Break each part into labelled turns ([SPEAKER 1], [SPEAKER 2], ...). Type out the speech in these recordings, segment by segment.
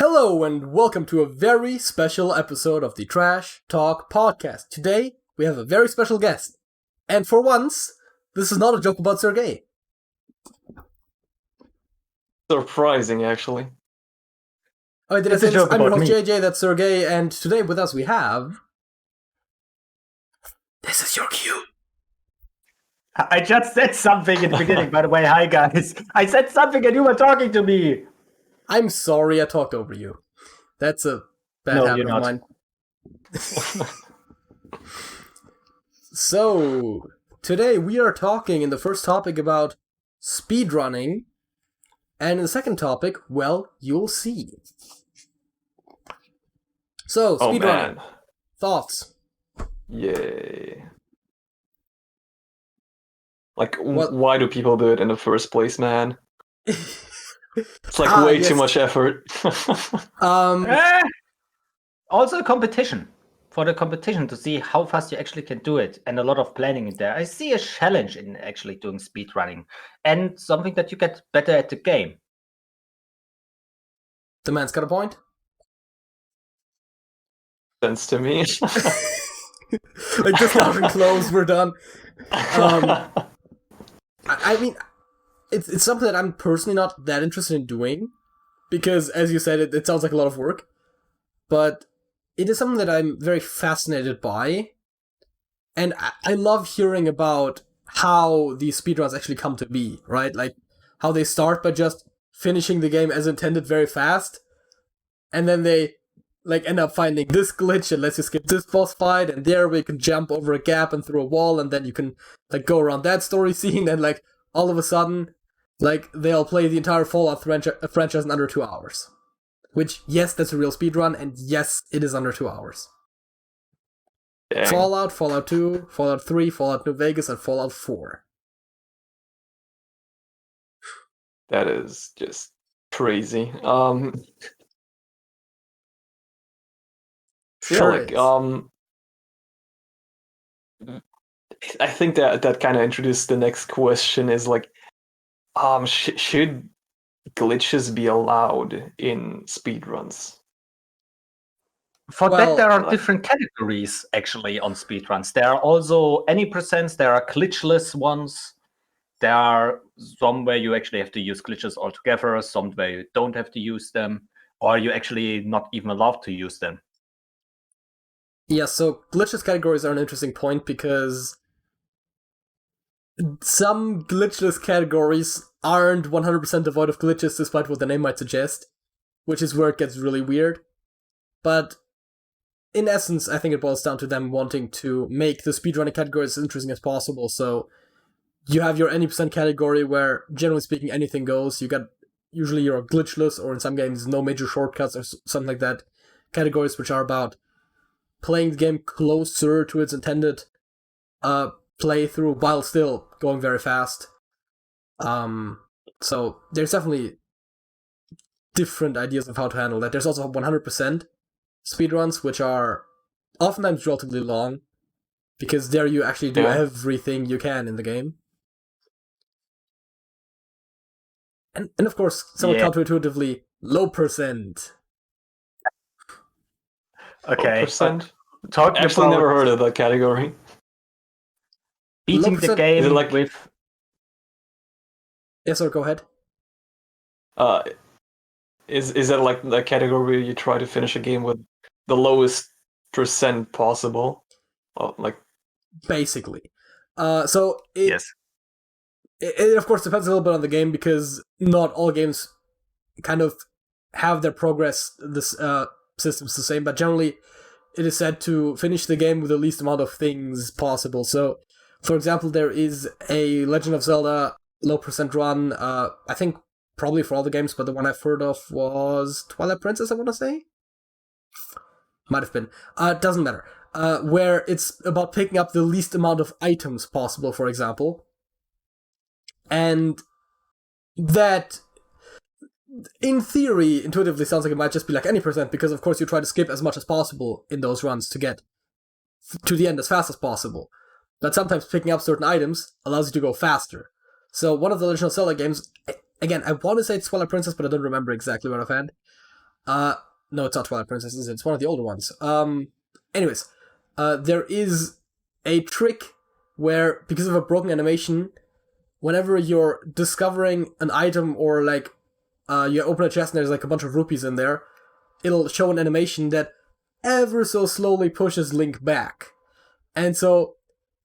[SPEAKER 1] Hello and welcome to a very special episode of the Trash Talk Podcast. Today, we have a very special guest. And for once, this is not a joke about Sergej.
[SPEAKER 2] Surprising, actually.
[SPEAKER 1] Oh, did I say this? I'm your host JJ, that's Sergej, and today with us we have... This is your cue.
[SPEAKER 3] I just said something in the beginning, by the way. Hi, guys. I said something and you were talking to me.
[SPEAKER 1] I'm sorry I talked over you. That's a bad habit of mine. So, today we are talking in the first topic about speedrunning, and in the second topic, well, you'll see. So, speedrunning. Thoughts?
[SPEAKER 2] Yay. Like, why do people do it in the first place, man? It's like way too much effort.
[SPEAKER 3] Also a competition. For the competition to see how fast you actually can do it, and a lot of planning in there. I see a challenge in actually doing speedrunning, and something that you get better at the game.
[SPEAKER 1] The man's got a point.
[SPEAKER 2] Sense to me.
[SPEAKER 1] Like, just loud and close, we're done. I mean, it's something that I'm personally not that interested in doing, because, as you said, it sounds like a lot of work, but it is something that I'm very fascinated by, and I love hearing about how these speedruns actually come to be, right? Like, how they start by just finishing the game as intended very fast, and then they, like, end up finding this glitch that lets you skip this boss fight, and there we can jump over a gap and through a wall, and then you can, like, go around that story scene, and, like, all of a sudden, like, they'll play the entire Fallout franchise in under 2 hours. Which, yes, that's a real speedrun, and yes, it is under 2 hours. Dang. Fallout, Fallout 2, Fallout 3, Fallout New Vegas, and Fallout 4.
[SPEAKER 2] That is just crazy.
[SPEAKER 1] Sure.
[SPEAKER 2] I think that kind of introduced the next question is like, should glitches be allowed in speedruns?
[SPEAKER 3] For that, there are different categories, actually, on speedruns. There are also any percents, there are glitchless ones. There are some where you actually have to use glitches altogether, some where you don't have to use them, or you actually not even allowed to use them.
[SPEAKER 1] Yeah, so glitchless categories are an interesting point, because some glitchless categories aren't 100% devoid of glitches, despite what the name might suggest, which is where it gets really weird. But in essence, I think it boils down to them wanting to make the speedrunning category as interesting as possible. So you have your any percent category where, generally speaking, anything goes. You got usually your glitchless, or in some games, no major shortcuts or something like that, categories which are about playing the game closer to its intended playthrough while still going very fast. So there's definitely different ideas of how to handle that. There's also 100% speedruns, which are oftentimes relatively long, because there you actually do everything you can in the game. And of course, somewhat counterintuitively, low percent.
[SPEAKER 3] Okay.
[SPEAKER 2] Actually, never heard of that category.
[SPEAKER 3] Beating the game with...
[SPEAKER 1] Yes, sir, go ahead.
[SPEAKER 2] Is that like the category where you try to finish a game with the lowest percent possible?
[SPEAKER 1] Basically. So
[SPEAKER 3] yes.
[SPEAKER 1] It of course depends a little bit on the game, because not all games kind of have their progress systems the same, but generally it is said to finish the game with the least amount of things possible. So, for example, there is a Legend of Zelda low percent run, I think probably for all the games, but the one I've heard of was Twilight Princess, I want to say? Might have been. Doesn't matter. Where it's about picking up the least amount of items possible, for example. And that, in theory, intuitively sounds like it might just be like any percent, because of course you try to skip as much as possible in those runs to get to the end as fast as possible. But sometimes picking up certain items allows you to go faster. So one of the Legend of Zelda games, again, I want to say it's Twilight Princess, but I don't remember exactly what offhand. No, it's not Twilight Princess, is it? It's one of the older ones. Anyways, there is a trick where, because of a broken animation, whenever you're discovering an item or like you open a chest and there's like a bunch of rupees in there, it'll show an animation that ever so slowly pushes Link back. And so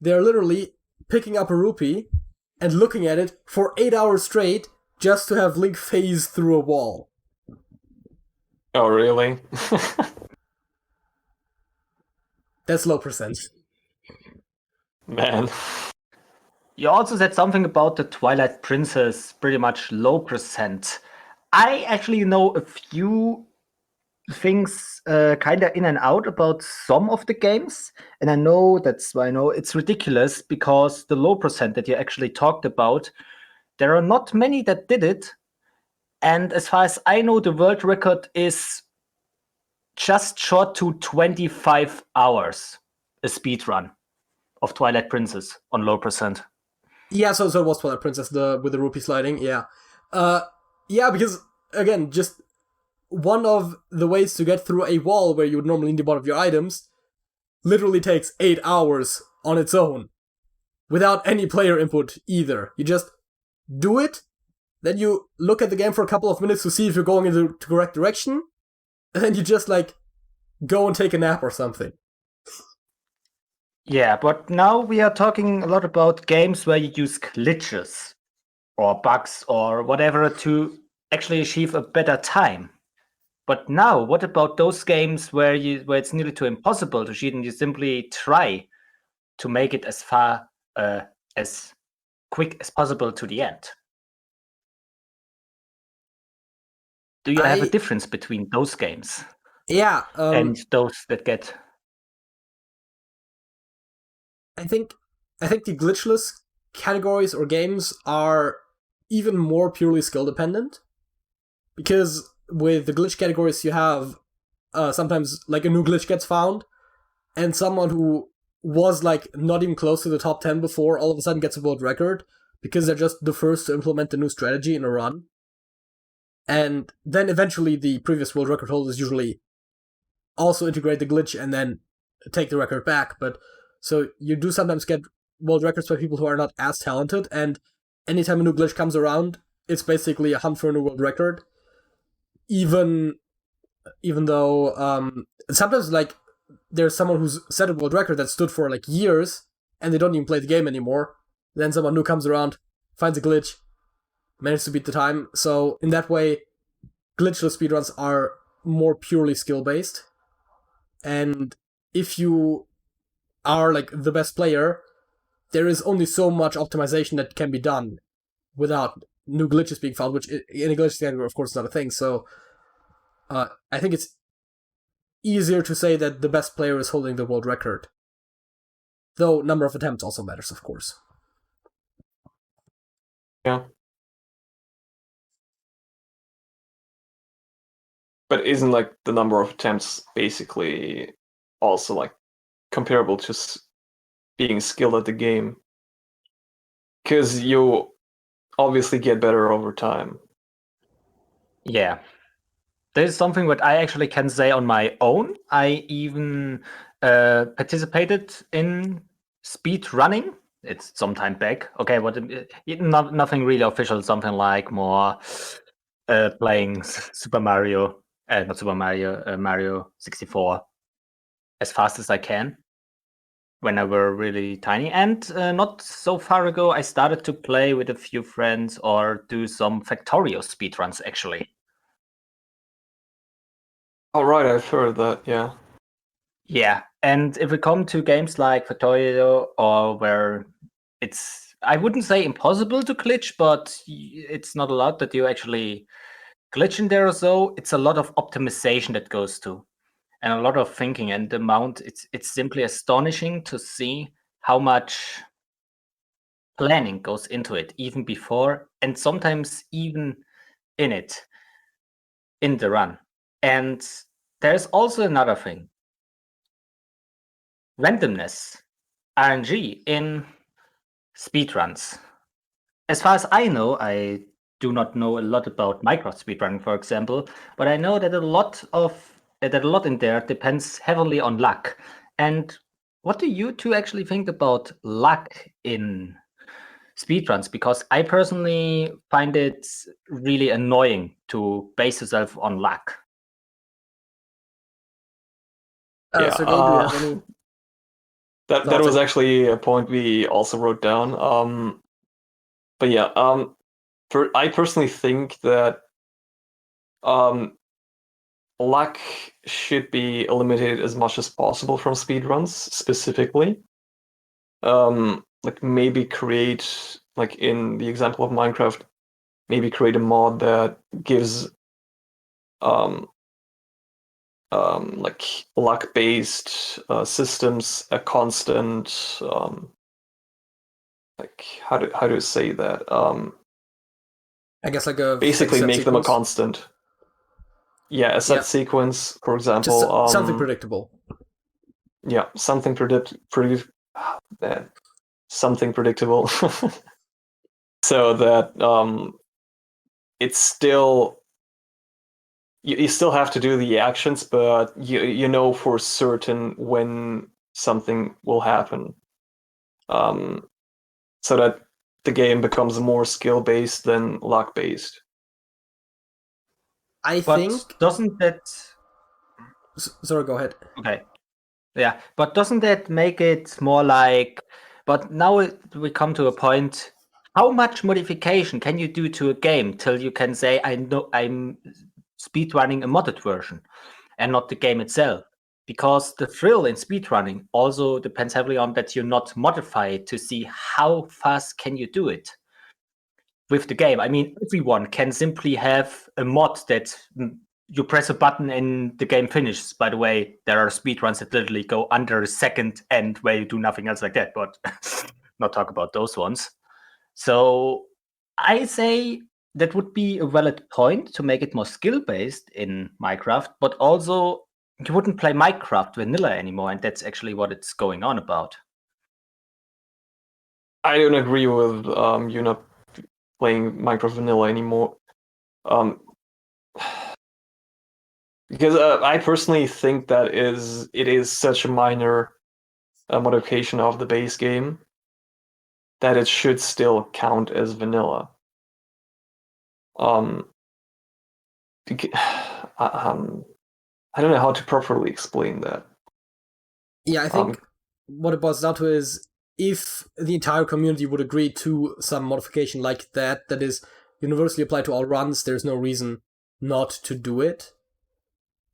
[SPEAKER 1] they're literally picking up a rupee and looking at it for 8 hours straight just to have Link phase through a wall.
[SPEAKER 2] Oh, really?
[SPEAKER 1] That's low percent.
[SPEAKER 2] Man.
[SPEAKER 3] You also said something about the Twilight Princess, pretty much low percent. I actually know a few things kind of in and out about some of the games, and I know that's why I know it's ridiculous, because the low percent that you actually talked about, there are not many that did it, and as far as I know, the world record is just short to 25 hours, a speed run of Twilight Princess on low percent.
[SPEAKER 1] Yeah, so it was Twilight Princess with the rupee sliding, yeah. Yeah, because, again, just one of the ways to get through a wall where you would normally need one of your items literally takes 8 hours on its own, without any player input either. You just do it, then you look at the game for a couple of minutes to see if you're going in the correct direction, and then you just, like, go and take a nap or something.
[SPEAKER 3] Yeah, but now we are talking a lot about games where you use glitches or bugs or whatever to actually achieve a better time. But now, what about those games where it's nearly too impossible to cheat and you simply try to make it as far as quick as possible to the end? Do you have a difference between those games?
[SPEAKER 1] Yeah,
[SPEAKER 3] and those that get...
[SPEAKER 1] I think the glitchless categories or games are even more purely skill dependent, because with the glitch categories you have sometimes like a new glitch gets found, and someone who was like not even close to the top 10 before all of a sudden gets a world record because they're just the first to implement the new strategy in a run. And then eventually the previous world record holders usually also integrate the glitch and then take the record back. But so you do sometimes get world records by people who are not as talented, and anytime a new glitch comes around, it's basically a hunt for a new world record. Even though sometimes like there's someone who's set a world record that stood for like years and they don't even play the game anymore. Then someone new comes around, finds a glitch, manages to beat the time. So in that way, glitchless speedruns are more purely skill based. And if you are like the best player, there is only so much optimization that can be done without new glitches being found, which in a glitch category, of course, is not a thing. So I think it's easier to say that the best player is holding the world record. Though number of attempts also matters, of course.
[SPEAKER 2] Yeah. But isn't like the number of attempts basically also like comparable to being skilled at the game? Because you obviously get better over time.
[SPEAKER 3] Yeah. This is something that I actually can say on my own. I even participated in speed running. It's some time back. Okay, but nothing really official. Something like more playing Mario 64 as fast as I can when I were really tiny. And not so far ago, I started to play with a few friends or do some Factorio speedruns, actually.
[SPEAKER 2] Oh, right, I've heard that, yeah.
[SPEAKER 3] Yeah, and if we come to games like Factorio, or where it's, I wouldn't say impossible to glitch, but it's not allowed that you actually glitch in there or so, it's a lot of optimization that goes to, and a lot of thinking, and the amount, it's simply astonishing to see how much planning goes into it, even before, and sometimes even in the run. And there's also another thing. Randomness, RNG in speedruns. As far as I know, I do not know a lot about Minecraft speedrunning, for example, but I know that a lot in there depends heavily on luck. And what do you two actually think about luck in speedruns? Because I personally find it really annoying to base yourself on luck.
[SPEAKER 1] Sergej, do you have any?
[SPEAKER 2] That was actually a point we also wrote down. But yeah, I personally think that luck should be eliminated as much as possible from speedruns, specifically. Like maybe create, like in the example of Minecraft, maybe create a mod that gives like luck-based systems a constant like how do you say that?
[SPEAKER 1] I guess like a
[SPEAKER 2] basically make them a
[SPEAKER 1] sequence.
[SPEAKER 2] constant. Yeah, a set sequence, for example.
[SPEAKER 1] Just something predictable.
[SPEAKER 2] Yeah, something something predictable. So that it's still you still have to do the actions, but you know for certain when something will happen. So that the game becomes more skill-based than luck-based.
[SPEAKER 1] I think
[SPEAKER 3] doesn't that...
[SPEAKER 1] Sorry, go ahead.
[SPEAKER 3] Okay. Yeah, but doesn't that make it more like... But now we come to a point, how much modification can you do to a game till you can say, I'm speedrunning a modded version and not the game itself? Because the thrill in speedrunning also depends heavily on that you're not modified to see how fast can you do it with the game. I mean, everyone can simply have a mod that you press a button and the game finishes. By the way, there are speedruns that literally go under a second and where you do nothing else like that, but not talk about those ones. So I say that would be a valid point to make it more skill-based in Minecraft, but also you wouldn't play Minecraft vanilla anymore, and that's actually what it's going on about.
[SPEAKER 2] I don't agree with you not playing Minecraft vanilla anymore. Because I personally think that it is such a minor modification of the base game that it should still count as vanilla. I don't know how to properly explain that.
[SPEAKER 1] Yeah, I think what it boils down to is if the entire community would agree to some modification like that is universally applied to all runs, there's no reason not to do it.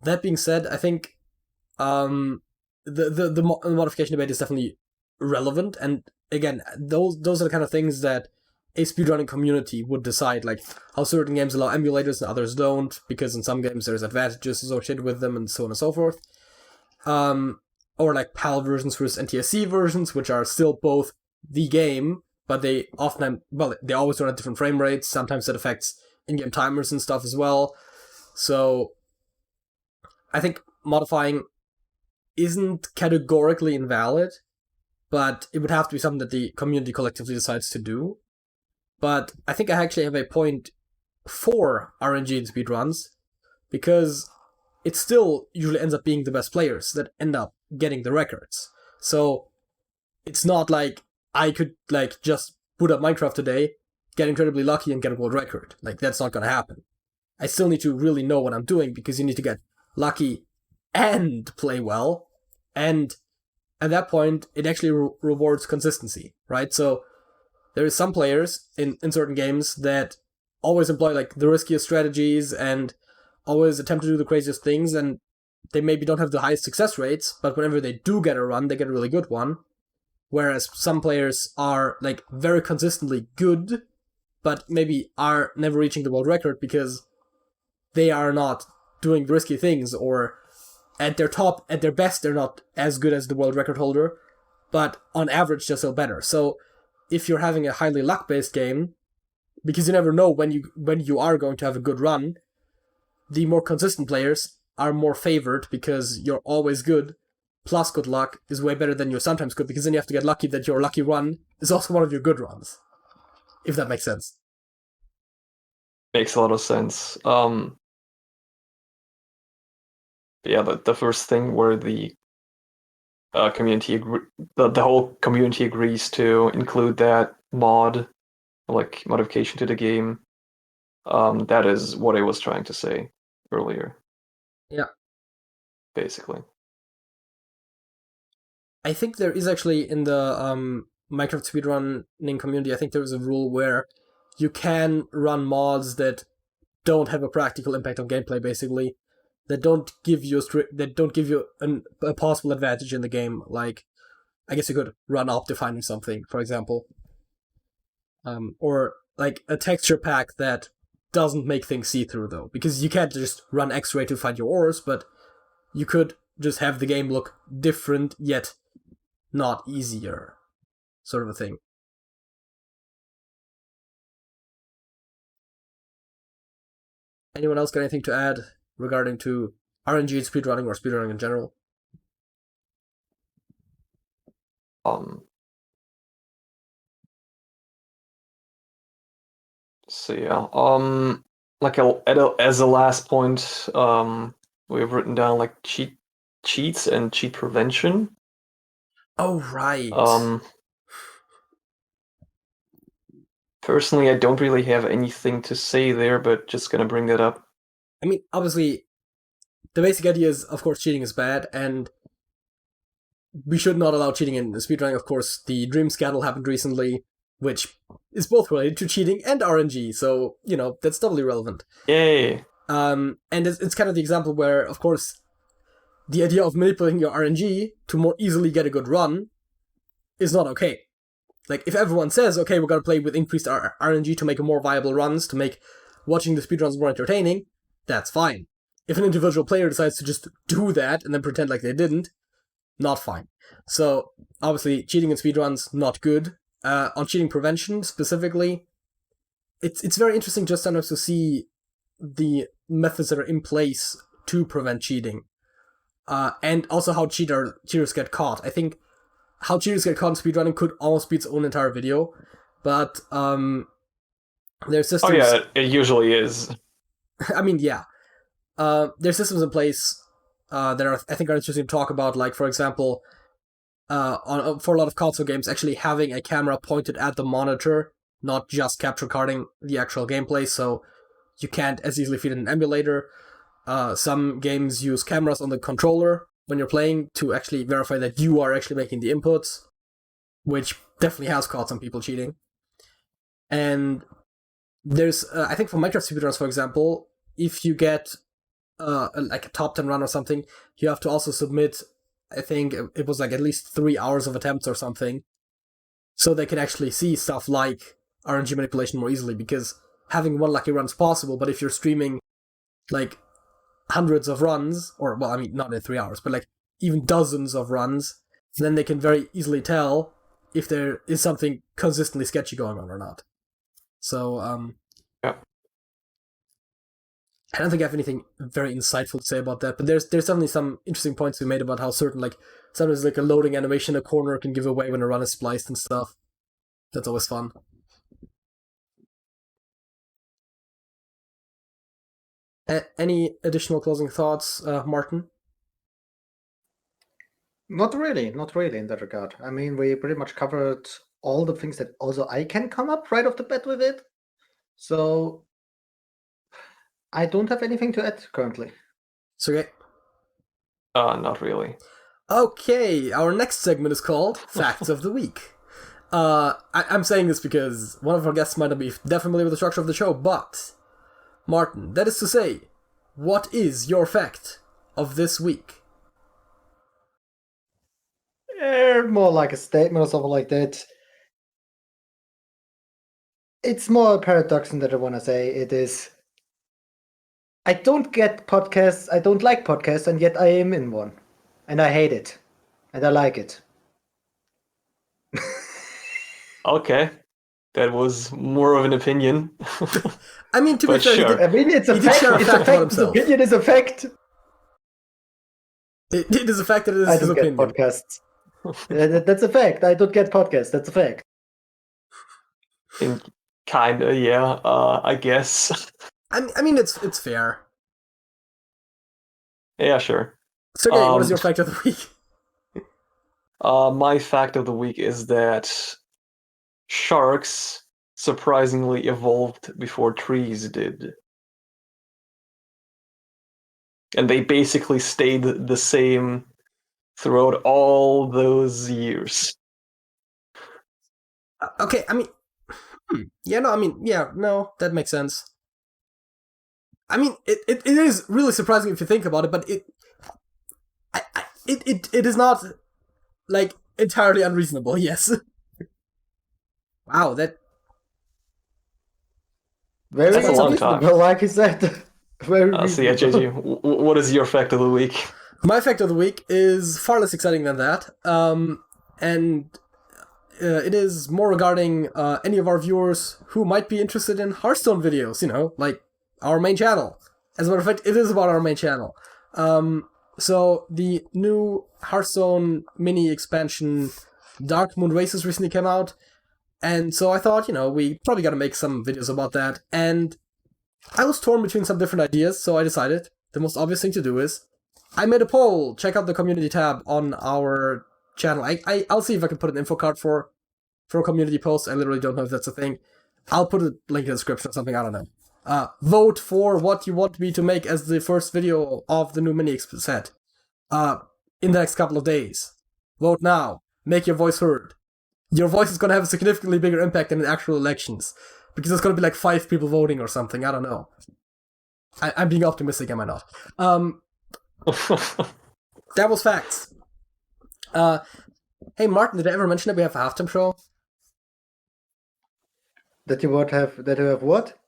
[SPEAKER 1] That being said, I think the modification debate is definitely relevant, and again, those are the kind of things that a speedrunning community would decide, like how certain games allow emulators and others don't, because in some games there's advantages associated with them, and so on and so forth. Or like PAL versions versus NTSC versions, which are still both the game, but they often, they always run at different frame rates. Sometimes that affects in-game timers and stuff as well. So I think modifying isn't categorically invalid, but it would have to be something that the community collectively decides to do. But I think I actually have a point for RNG in speedruns, because it still usually ends up being the best players that end up getting the records. So it's not like I could like just boot up Minecraft today, get incredibly lucky and get a world record. Like that's not gonna happen. I still need to really know what I'm doing, because you need to get lucky and play well, and at that point it actually rewards consistency, right? So there is some players in certain games that always employ like the riskiest strategies and always attempt to do the craziest things, and they maybe don't have the highest success rates, but whenever they do get a run, they get a really good one. Whereas some players are like very consistently good, but maybe are never reaching the world record because they are not doing risky things, or at their top, at their best, they're not as good as the world record holder, but on average they're still better. So if you're having a highly luck-based game, because you never know when you are going to have a good run, the more consistent players are more favored because you're always good, plus good luck is way better than you're sometimes good, because then you have to get lucky that your lucky run is also one of your good runs. If that makes sense.
[SPEAKER 2] makes a lot of sense. Yeah, the first thing where the the whole community agrees to include that modification to the game. That is what I was trying to say earlier.
[SPEAKER 1] Yeah.
[SPEAKER 2] Basically.
[SPEAKER 1] I think there is actually in the Minecraft speedrunning community, I think there is a rule where you can run mods that don't have a practical impact on gameplay, basically. That don't give you a possible advantage in the game. Like, I guess you could run Optifine or something, for example. Or like a texture pack that doesn't make things see-through, though. Because you can't just run X-ray to find your ores, but you could just have the game look different, yet not easier. Sort of a thing. Anyone else got anything to add regarding to RNG and speedrunning or speedrunning in general?
[SPEAKER 2] So yeah, as a last point, we've written down like cheats and cheat prevention.
[SPEAKER 1] Oh, right.
[SPEAKER 2] Personally, I don't really have anything to say there, but just gonna bring that up.
[SPEAKER 1] I mean, obviously, the basic idea is, of course, cheating is bad, and we should not allow cheating in speedrunning. Of course, the Dream scandal happened recently, which is both related to cheating and RNG, so, that's doubly relevant.
[SPEAKER 2] Yay!
[SPEAKER 1] And it's kind of the example where, of course, the idea of manipulating your RNG to more easily get a good run is not okay. Like, if everyone says, okay, we're gonna play with increased RNG to make more viable runs, to make watching the speedruns more entertaining, that's fine. If an individual player decides to just do that and then pretend like they didn't, not fine. So, obviously, cheating in speedruns, not good. On cheating prevention, specifically, it's very interesting just sometimes to see the methods that are in place to prevent cheating. And also how cheaters get caught. I think how cheaters get caught in speedrunning could almost be its own entire video, but there's systems...
[SPEAKER 2] Oh yeah, it usually is.
[SPEAKER 1] I mean, yeah. There's systems in place that I think are interesting to talk about, like, for example, for a lot of console games, actually having a camera pointed at the monitor, not just capture carding the actual gameplay, so you can't as easily feed in an emulator. Some games use cameras on the controller when you're playing to actually verify that you are actually making the inputs, which definitely has caught some people cheating. And there's, I think for Minecraft speedruns, for example, if you get like a top 10 run or something, you have to also submit, I think it was like at least 3 hours of attempts or something, so they can actually see stuff like RNG manipulation more easily, because having one lucky run is possible, but if you're streaming like hundreds of runs, or, well, I mean, not in 3 hours, but like even dozens of runs, then they can very easily tell if there is something consistently sketchy going on or not. So,
[SPEAKER 2] yeah.
[SPEAKER 1] I don't think I have anything very insightful to say about that, but there's definitely some interesting points we made about how certain, like, sometimes like a loading animation in a corner can give away when a run is spliced and stuff. That's always fun. Any additional closing thoughts, Martin?
[SPEAKER 3] Not really in that regard. I mean, we pretty much covered all the things that also I can come up right off the bat with it. So I don't have anything to add currently.
[SPEAKER 1] Sergej?
[SPEAKER 2] Not really.
[SPEAKER 1] Okay, our next segment is called Facts of the Week. I'm saying this because one of our guests might not be that familiar with the structure of the show, but Martin, that is to say, what is your fact of this week?
[SPEAKER 3] More like a statement or something like that. It's more a paradox that I want to say. It is, I don't get podcasts, I don't like podcasts, and yet I am in one. And I hate it. And I like it.
[SPEAKER 2] Okay. That was more of an opinion.
[SPEAKER 1] I mean, to be
[SPEAKER 2] But
[SPEAKER 1] fair,
[SPEAKER 2] sure.
[SPEAKER 3] I mean, it's a
[SPEAKER 1] He did
[SPEAKER 3] fact.
[SPEAKER 1] share a
[SPEAKER 3] It's
[SPEAKER 1] fact
[SPEAKER 3] a
[SPEAKER 1] about
[SPEAKER 3] fact. His
[SPEAKER 1] himself.
[SPEAKER 3] opinion is a fact.
[SPEAKER 1] It is a fact that it is
[SPEAKER 3] I
[SPEAKER 1] his
[SPEAKER 3] don't get
[SPEAKER 1] opinion.
[SPEAKER 3] podcasts. That's a fact. I don't get podcasts. That's a fact.
[SPEAKER 2] Kinda, yeah. I guess.
[SPEAKER 1] I mean, it's fair.
[SPEAKER 2] Yeah, sure.
[SPEAKER 1] Sergej, what is your fact of the week?
[SPEAKER 2] My fact of the week is that sharks surprisingly evolved before trees did. And they basically stayed the same throughout all those years.
[SPEAKER 1] Okay, I mean, yeah, no, I mean, yeah, no, that makes sense. I mean, it is really surprising if you think about it, but it is not like entirely unreasonable. Yes. Wow, that
[SPEAKER 4] Very
[SPEAKER 2] That's a long time.
[SPEAKER 4] reasonable, like I said. Very
[SPEAKER 2] So yeah,
[SPEAKER 4] reasonable.
[SPEAKER 2] JJ, what is your fact of the week?
[SPEAKER 1] my fact of the week is far less exciting than that. And it is more regarding any of our viewers who might be interested in Hearthstone videos. You know, like our main channel. As a matter of fact, it is about our main channel. So the new Hearthstone mini expansion, Dark Moon Races, recently came out. And so I thought, you know, we probably gotta make some videos about that. And I was torn between some different ideas, so I decided the most obvious thing to do is I made a poll. Check out the community tab on our channel. I'll see if I can put an info card for a community post. I literally don't know if that's a thing. I'll put a link in the description or something, I don't know. Vote for what you want me to make as the first video of the new mini set. In the next couple of days. Vote now. Make your voice heard. Your voice is going to have a significantly bigger impact than in actual elections. Because there's going to be like 5 people voting or something. I don't know. I'm being optimistic, am I not? That was facts. Hey, Martin, did I ever mention that we have a halftime show?
[SPEAKER 4] That you have what?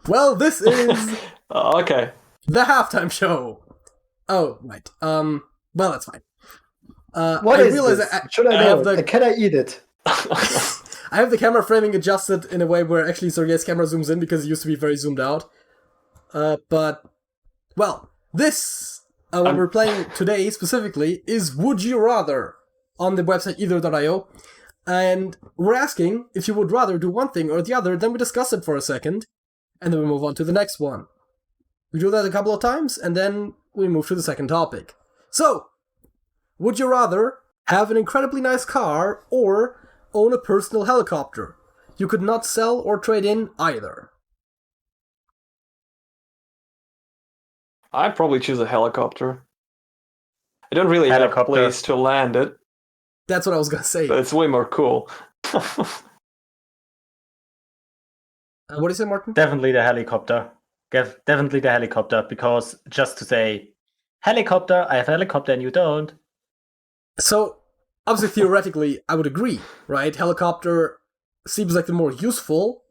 [SPEAKER 1] Well, this is
[SPEAKER 2] Okay.
[SPEAKER 1] the halftime show. Oh, right. Well, that's fine.
[SPEAKER 4] What
[SPEAKER 1] I
[SPEAKER 4] is
[SPEAKER 1] realize
[SPEAKER 4] this?
[SPEAKER 1] I
[SPEAKER 4] Should I
[SPEAKER 1] have
[SPEAKER 4] know?
[SPEAKER 1] the-
[SPEAKER 4] Can I eat it?
[SPEAKER 1] I have the camera framing adjusted in a way where actually Sergej's camera zooms in because it used to be very zoomed out. But, well, this, what we're playing today specifically, is Would You Rather on the website either.io. And we're asking if you would rather do one thing or the other, then we discuss it for a second, and then we move on to the next one. We do that a couple of times, and then we move to the second topic. So, would you rather have an incredibly nice car or own a personal helicopter? You could not sell or trade in either.
[SPEAKER 2] I'd probably choose a helicopter. I don't really have a
[SPEAKER 3] Helicopter.
[SPEAKER 2] place to land it,
[SPEAKER 1] That's what I was gonna say.
[SPEAKER 2] but it's way more cool.
[SPEAKER 1] What do you say, Martin?
[SPEAKER 3] Definitely the helicopter. Definitely the helicopter, because just to say, helicopter, I have a helicopter and you don't.
[SPEAKER 1] So, obviously, theoretically, I would agree, right? Helicopter seems like the more useful,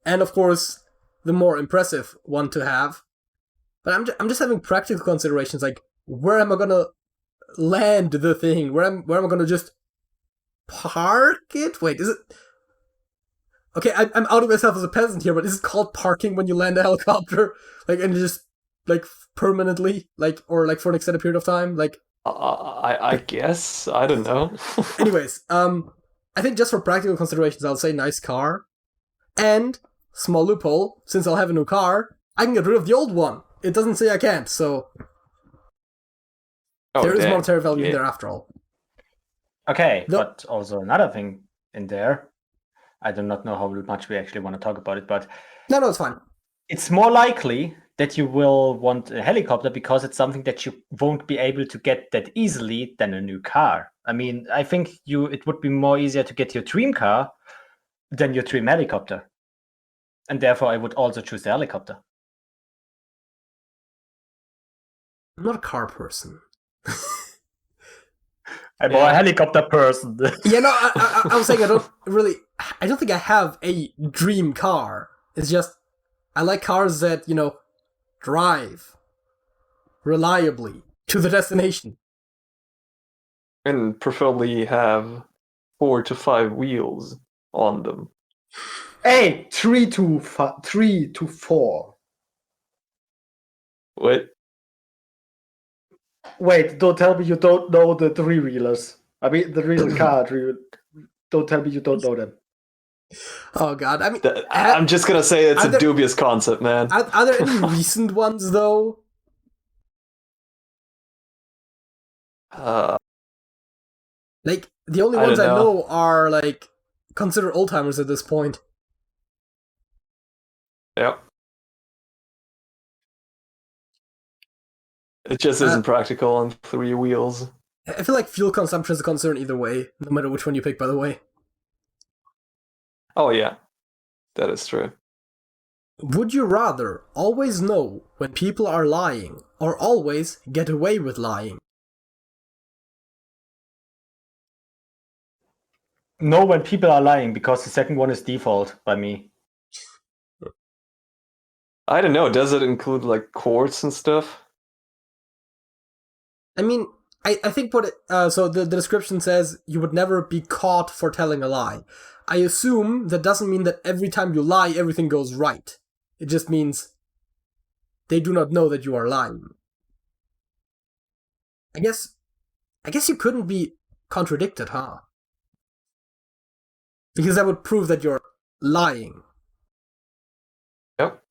[SPEAKER 1] and of course, the more impressive one to have. But I'm just having practical considerations, like, where am I gonna land the thing? Where am I gonna just park it? Wait, is it... Okay, I'm outing myself as a peasant here, but is it called parking when you land a helicopter? Like, and just, like, permanently? Like, or, like, for an extended period of time? Like...
[SPEAKER 2] I guess. I don't know.
[SPEAKER 1] Anyways, I think just for practical considerations, I'll say nice car. And, small loophole, since I'll have a new car, I can get rid of the old one. It doesn't say I can't, so
[SPEAKER 2] Oh,
[SPEAKER 1] there is
[SPEAKER 2] damn.
[SPEAKER 1] monetary value in
[SPEAKER 2] Yeah.
[SPEAKER 1] there after all.
[SPEAKER 3] Okay,
[SPEAKER 1] No.
[SPEAKER 3] but also another thing in there. I do not know how much we actually want to talk about it, but
[SPEAKER 1] No, it's fine.
[SPEAKER 3] it's more likely that you will want a helicopter because it's something that you won't be able to get that easily than a new car. I mean, I think it would be more easier to get your dream car than your dream helicopter. And therefore, I would also choose the helicopter.
[SPEAKER 1] I'm not a car person.
[SPEAKER 3] I'm more a helicopter person.
[SPEAKER 1] Yeah, no, I was saying I don't think I have a dream car. It's just, I like cars that, you know, drive reliably to the destination.
[SPEAKER 2] And preferably have 4 to 5 wheels on them.
[SPEAKER 4] Hey, 3 to 4.
[SPEAKER 2] What?
[SPEAKER 4] Wait, don't tell me you don't know the 3-wheelers. I mean, the real car. Don't tell me you don't know them.
[SPEAKER 1] Oh god, I mean,
[SPEAKER 2] I'm just gonna say it's
[SPEAKER 1] are
[SPEAKER 2] a
[SPEAKER 1] there-
[SPEAKER 2] dubious concept, man.
[SPEAKER 1] are there any recent ones though? Like the only
[SPEAKER 2] I
[SPEAKER 1] ones I
[SPEAKER 2] don't know.
[SPEAKER 1] know are like considered old timers at this point.
[SPEAKER 2] Yep. It just isn't practical on 3 wheels.
[SPEAKER 1] I feel like fuel consumption is a concern either way, no matter which one you pick. By the way,
[SPEAKER 2] Oh yeah, that is true.
[SPEAKER 1] would you rather always know when people are lying or always get away with lying?
[SPEAKER 3] Know when people are lying, because the second one is default by me.
[SPEAKER 2] I don't know. Does it include like courts and stuff?
[SPEAKER 1] I mean, I think what so the description says you would never be caught for telling a lie. I assume that doesn't mean that every time you lie, everything goes right. It just means they do not know that you are lying. I guess you couldn't be contradicted, huh? Because that would prove that you're lying.
[SPEAKER 2] Yep.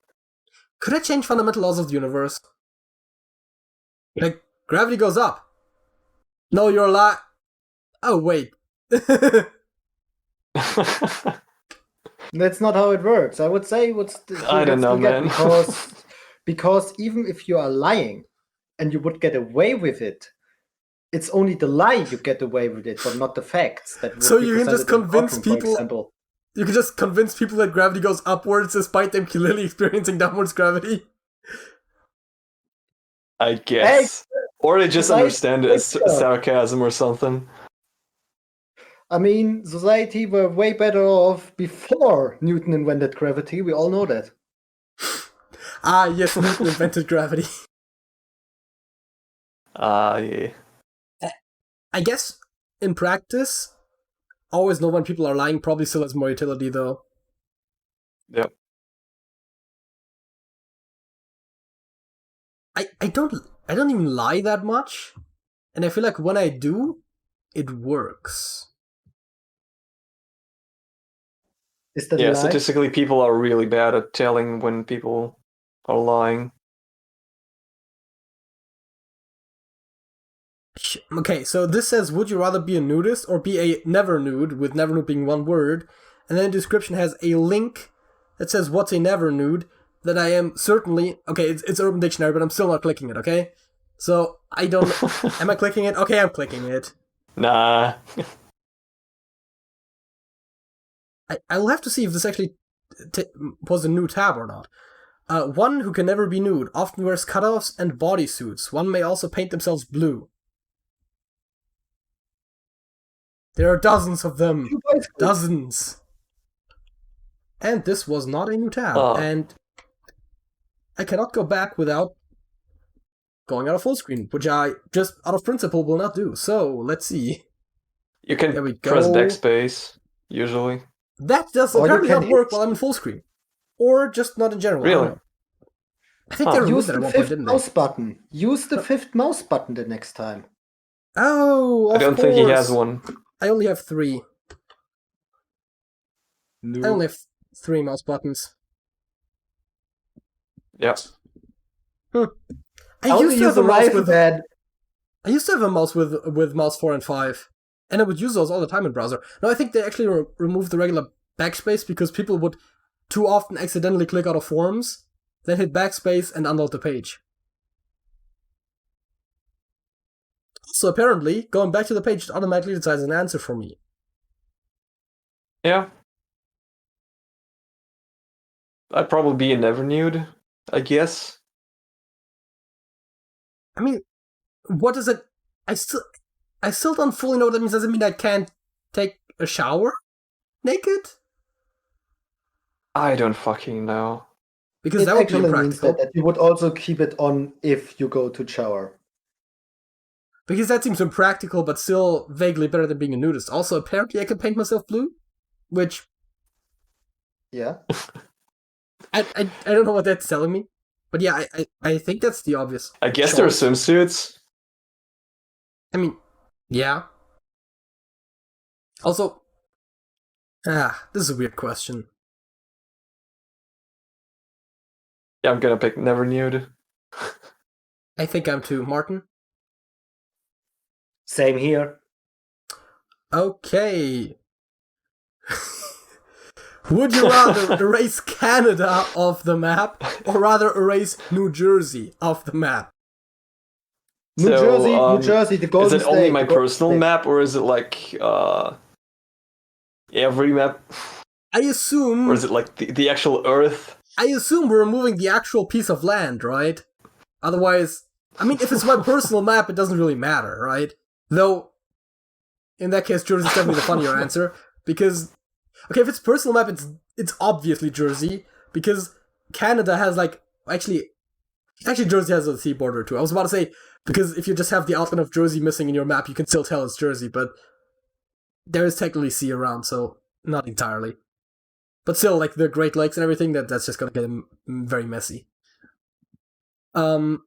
[SPEAKER 1] Could I change fundamental laws of the universe? Like, gravity goes up. No, you're lying. Oh, wait.
[SPEAKER 4] That's not how it works. I would say
[SPEAKER 2] I don't know, man.
[SPEAKER 4] because even if you are lying and you would get away with it, it's only the lie you get away with it, but not the facts. That would
[SPEAKER 1] So
[SPEAKER 4] be
[SPEAKER 1] you can just
[SPEAKER 4] presented in
[SPEAKER 1] convince
[SPEAKER 4] courtroom, for
[SPEAKER 1] people-
[SPEAKER 4] example.
[SPEAKER 1] You can just convince people that gravity goes upwards despite them clearly experiencing downwards gravity.
[SPEAKER 2] I guess. Or they just
[SPEAKER 4] Society
[SPEAKER 2] understand it as
[SPEAKER 4] takes care.
[SPEAKER 2] sarcasm or something.
[SPEAKER 4] I mean, society were way better off before Newton invented gravity. We all know that.
[SPEAKER 1] Ah, yes, Newton invented gravity.
[SPEAKER 2] Yeah.
[SPEAKER 1] I guess, in practice, always know when people are lying probably still has more utility, though.
[SPEAKER 2] Yep.
[SPEAKER 1] I don't even lie that much, and I feel like when I do, it works.
[SPEAKER 4] Is that a
[SPEAKER 2] Yeah,
[SPEAKER 4] lie?
[SPEAKER 2] statistically, people are really bad at telling when people are lying.
[SPEAKER 1] Okay, so this says, would you rather be a nudist or be a never nude, with never nude being one word, and then the description has a link that says, what's a never nude, that I am certainly... Okay, it's Urban Dictionary, but I'm still not clicking it, okay? So, I don't... Am I clicking it? Okay, I'm clicking it.
[SPEAKER 2] Nah.
[SPEAKER 1] I will have to see if this actually was a new tab or not. One who can never be nude often wears cutoffs and bodysuits. One may also paint themselves blue. There are dozens of them. Dozens. And this was not a new tab.
[SPEAKER 2] Oh.
[SPEAKER 1] And I cannot go back without going out of full screen, which I just out of principle will not do. So, let's see.
[SPEAKER 2] You can
[SPEAKER 1] There we
[SPEAKER 2] press
[SPEAKER 1] go.
[SPEAKER 2] backspace, usually.
[SPEAKER 1] That does
[SPEAKER 4] Or you
[SPEAKER 1] apparently
[SPEAKER 4] can
[SPEAKER 1] not work
[SPEAKER 4] hit-
[SPEAKER 1] while I'm in full screen. Or just not in general. I don't
[SPEAKER 2] Really?
[SPEAKER 1] know. I think they removed
[SPEAKER 4] Use
[SPEAKER 1] that
[SPEAKER 4] the
[SPEAKER 1] at one point,
[SPEAKER 4] fifth
[SPEAKER 1] didn't they?
[SPEAKER 4] mouse button. Use the fifth mouse button the next time.
[SPEAKER 1] Oh, of
[SPEAKER 2] I don't think he has
[SPEAKER 1] course.
[SPEAKER 2] one.
[SPEAKER 1] I only have 3.
[SPEAKER 3] No.
[SPEAKER 1] I only have 3 mouse buttons.
[SPEAKER 2] Yep.
[SPEAKER 1] I used to have a mouse with
[SPEAKER 4] iPad.
[SPEAKER 1] I used to have a mouse with mouse 4 and 5, and I would use those all the time in browser. No, I think they actually removed the regular backspace because people would too often accidentally click out of forums, then hit backspace and unload the page. So apparently, going back to the page automatically decides an answer for me.
[SPEAKER 2] Yeah. I'd probably be a never nude, I guess.
[SPEAKER 1] I mean, what does it? I still don't fully know what that means. Does it mean I can't take a shower naked?
[SPEAKER 2] I don't fucking know.
[SPEAKER 1] Because
[SPEAKER 4] It
[SPEAKER 1] that would be
[SPEAKER 4] actually means
[SPEAKER 1] impractical.
[SPEAKER 4] that you would also keep it on if you go to shower.
[SPEAKER 1] Because that seems impractical, but still vaguely better than being a nudist. Also, apparently I can paint myself blue, which
[SPEAKER 4] Yeah.
[SPEAKER 1] I don't know what that's telling me. But yeah, I think that's the obvious.
[SPEAKER 2] I guess there are
[SPEAKER 1] choice.
[SPEAKER 2] swimsuits.
[SPEAKER 1] I mean, yeah. Also, This is a weird question.
[SPEAKER 2] Yeah, I'm gonna pick Never Nude.
[SPEAKER 1] I think I'm too. Martin?
[SPEAKER 3] Same here.
[SPEAKER 1] Okay. Would you rather erase Canada off the map, or rather erase New Jersey off the map?
[SPEAKER 4] New Jersey, the Golden
[SPEAKER 2] Is it only
[SPEAKER 4] State,
[SPEAKER 2] my
[SPEAKER 4] the Golden
[SPEAKER 2] personal
[SPEAKER 4] State.
[SPEAKER 2] map, or is it like every map,
[SPEAKER 1] I assume.
[SPEAKER 2] or is it like the actual Earth?
[SPEAKER 1] I assume we're removing the actual piece of land, right? Otherwise, I mean, if it's my personal map, it doesn't really matter, right? Though, in that case, Jersey's definitely the funnier answer, because, okay, if it's personal map, it's obviously Jersey, because Canada has, like, actually, Jersey has a sea border, too. I was about to say, because if you just have the outline of Jersey missing in your map, you can still tell it's Jersey, but there is technically sea around, so not entirely. But still, like, the Great Lakes and everything, that's just gonna get very messy. But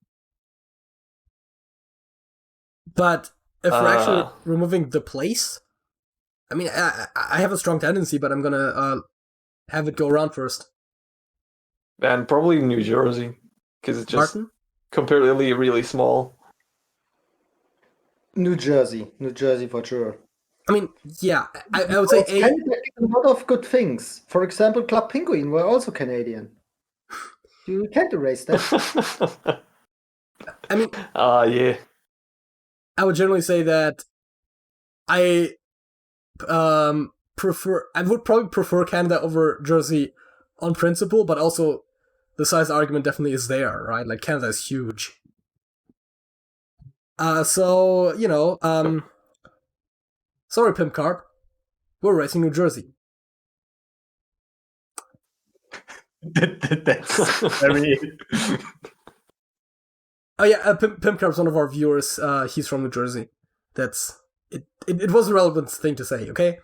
[SPEAKER 1] if we're actually removing the place, I mean, I have a strong tendency, but I'm gonna have it go around first.
[SPEAKER 2] And probably New Jersey, because it's just
[SPEAKER 1] Martin?
[SPEAKER 2] comparatively really small.
[SPEAKER 4] New Jersey for sure.
[SPEAKER 1] I mean, yeah, I would say
[SPEAKER 4] Canada did a lot of good things. For example, Club Penguin were also Canadian. You can't erase that.
[SPEAKER 1] I mean,
[SPEAKER 2] yeah.
[SPEAKER 1] I would generally say that I would probably prefer Canada over Jersey on principle, but also the size argument definitely is there, right? Like, Canada is huge. So, you know, sorry, Pimp Carp. We're racing New Jersey.
[SPEAKER 3] That's very...
[SPEAKER 1] Oh yeah, Pimp Carp's one of our viewers. He's from New Jersey. That's it. It was a relevant thing to say. Okay.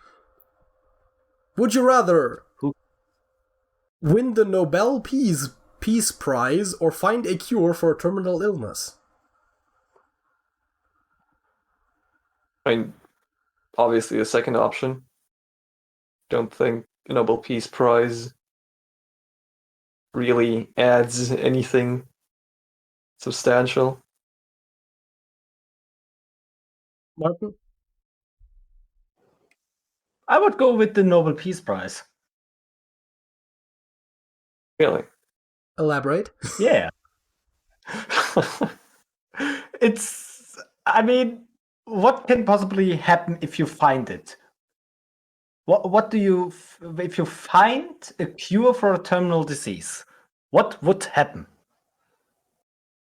[SPEAKER 1] Would you rather win the Nobel Peace Prize or find a cure for a terminal illness?
[SPEAKER 2] I mean, obviously the second option. Don't think the Nobel Peace Prize really adds anything substantial.
[SPEAKER 1] Martin?
[SPEAKER 3] I would go with the Nobel Peace Prize.
[SPEAKER 2] Really?
[SPEAKER 1] Elaborate.
[SPEAKER 3] Yeah. I mean, what can possibly happen if you find it? What do you, if you find a cure for a terminal disease, what would happen?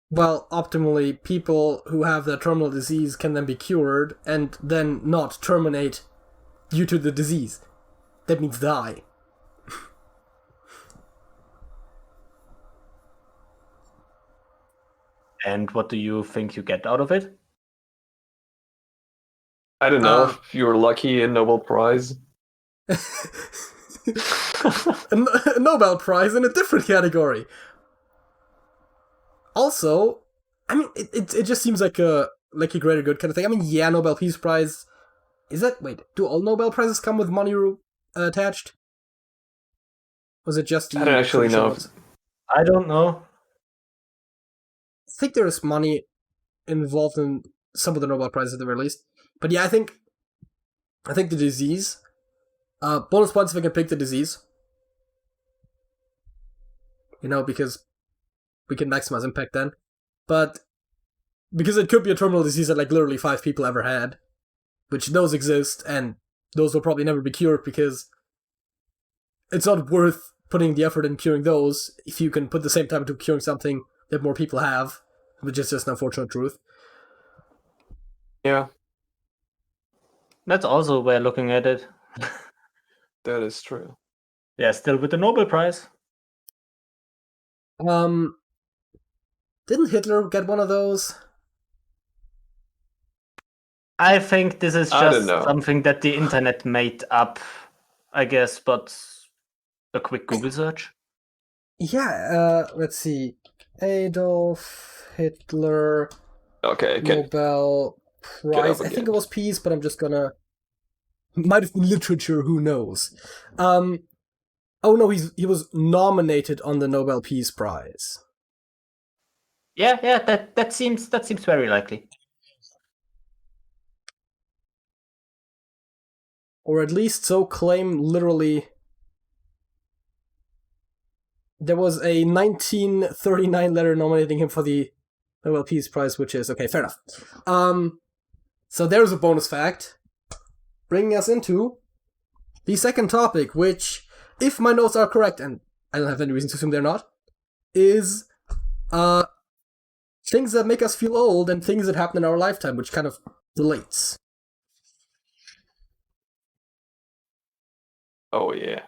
[SPEAKER 1] Well, optimally, people who have the terminal disease can then be cured and then not terminate due to the disease. That means die.
[SPEAKER 3] And what do you think you get out of it?
[SPEAKER 2] I don't know if you were lucky, a Nobel Prize.
[SPEAKER 1] a Nobel Prize in a different category. Also, I mean, it just seems like a greater good kind of thing. I mean, yeah, Nobel Peace Prize. Is that, wait, do all Nobel Prizes come with money attached? Was it just the...
[SPEAKER 2] I don't actually know.
[SPEAKER 1] ones?
[SPEAKER 3] I don't know.
[SPEAKER 1] I think there is money involved in some of the Nobel Prizes at the very least. But yeah, I think the disease... bonus points if I can pick the disease. You know, because we can maximize impact then. But because it could be a terminal disease that like literally 5 people ever had, which those exist, and those will probably never be cured because it's not worth putting the effort in curing those if you can put the same time into curing something that more people have, which is just an unfortunate truth.
[SPEAKER 2] Yeah.
[SPEAKER 3] That's also a way of looking at it.
[SPEAKER 2] That is true.
[SPEAKER 3] Yeah, still with the Nobel Prize.
[SPEAKER 1] Didn't Hitler get one of those?
[SPEAKER 3] I think this is just something that the internet made up, I guess, but a quick Google search.
[SPEAKER 1] Yeah, let's see. Adolf Hitler.
[SPEAKER 2] Okay.
[SPEAKER 1] Nobel Prize. I think it was peace, but I'm just gonna Might have been literature, who knows? Oh no, he was nominated on the Nobel Peace Prize.
[SPEAKER 3] Yeah, that seems very likely.
[SPEAKER 1] Or at least so claim literally. There was a 1939 letter nominating him for the Nobel Peace Prize, which is okay, fair enough. So there's a bonus fact, bringing us into the second topic, which, if my notes are correct, and I don't have any reason to assume they're not, is things that make us feel old and things that happen in our lifetime, which kind of relates.
[SPEAKER 2] Oh yeah.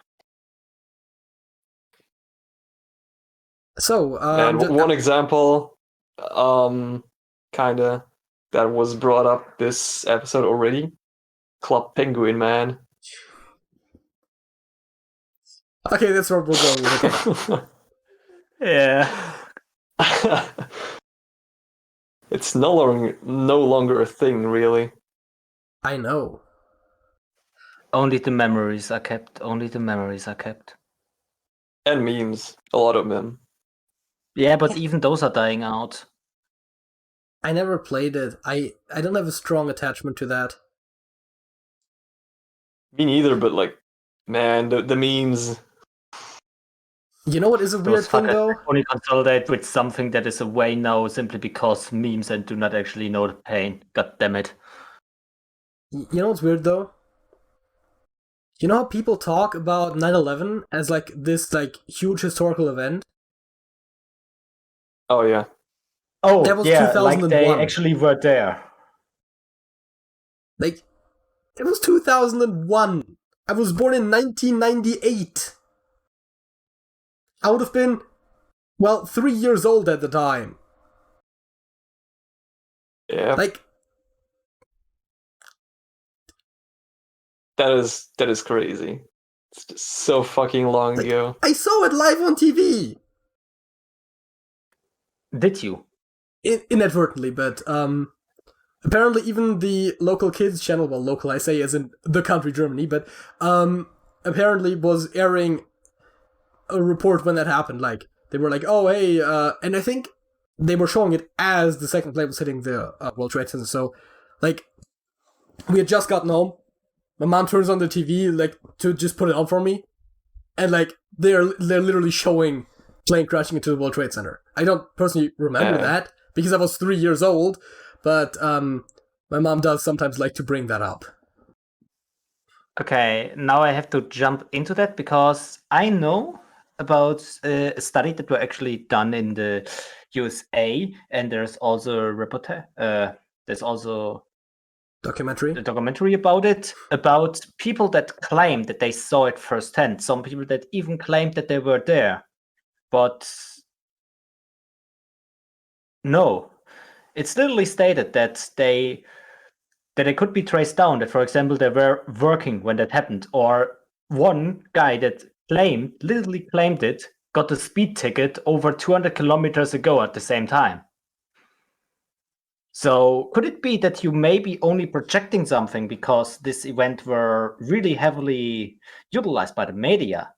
[SPEAKER 1] So,
[SPEAKER 2] And one example, kinda, that was brought up this episode already. Club Penguin, man.
[SPEAKER 1] Okay, that's what we're going with. Okay.
[SPEAKER 3] Yeah.
[SPEAKER 2] It's no longer a thing, really.
[SPEAKER 1] I know.
[SPEAKER 3] Only the memories are kept. Only the memories are kept.
[SPEAKER 2] And memes, a lot of them.
[SPEAKER 3] Yeah, but even those are dying out.
[SPEAKER 1] I never played it. I don't have a strong attachment to that.
[SPEAKER 2] Me neither, but like, man, the memes.
[SPEAKER 1] You know what is a weird thing though?
[SPEAKER 3] Only consolidate with something that is away now simply because memes and do not actually know the pain. God damn it.
[SPEAKER 1] You know what's weird though? You know how people talk about 9/11 as like this like huge historical event?
[SPEAKER 2] Oh yeah.
[SPEAKER 3] Oh,
[SPEAKER 1] That was
[SPEAKER 3] yeah,
[SPEAKER 1] 2001.
[SPEAKER 3] like they actually were there.
[SPEAKER 1] Like, it was 2001. I was born in 1998. I would have been, 3 years old at the time.
[SPEAKER 2] Yeah.
[SPEAKER 1] Like,
[SPEAKER 2] that is crazy. It's just so fucking long ago.
[SPEAKER 1] I saw it live on TV!
[SPEAKER 3] Did you?
[SPEAKER 1] Inadvertently, but, apparently even the local kids channel, well, local I say as in the country Germany, but, apparently was airing a report when that happened. Like, they were like, oh, hey, and I think they were showing it as the second plane was hitting the World Trade Center. So, like, we had just gotten home. My mom turns on the TV, like, to just put it on for me. And, like, they're literally showing plane crashing into the World Trade Center. I don't personally remember that, because I was 3 years old, but, my mom does sometimes like to bring that up.
[SPEAKER 3] Okay, now I have to jump into that because I know about a study that were actually done in the USA, and there's also a reportage. There's also
[SPEAKER 1] Documentary?
[SPEAKER 3] a documentary about it, about people that claim that they saw it firsthand. Some people that even claimed that they were there, but no, it's literally stated that they could be traced down. That, for example, they were working when that happened, or one guy that literally claimed it, got a speed ticket over 200 kilometers ago at the same time. So could it be that you may be only projecting something because this event were really heavily utilized by the media?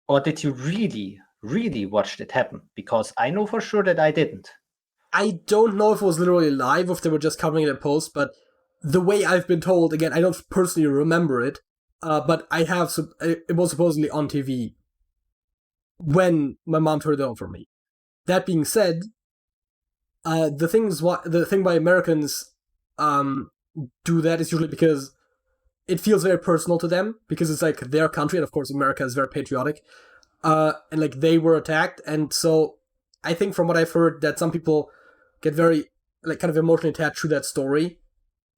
[SPEAKER 3] Or did you really, really watch it happen? Because I know for sure that I didn't.
[SPEAKER 1] I don't know if it was literally live or if they were just covering it in post, but the way I've been told, again, I don't personally remember it, but I have, it was supposedly on TV when my mom turned it on for me. That being said, the thing why Americans do that is usually because it feels very personal to them, because it's like their country, and of course America is very patriotic, and like they were attacked, and so I think from what I've heard that some people get very like kind of emotionally attached to that story,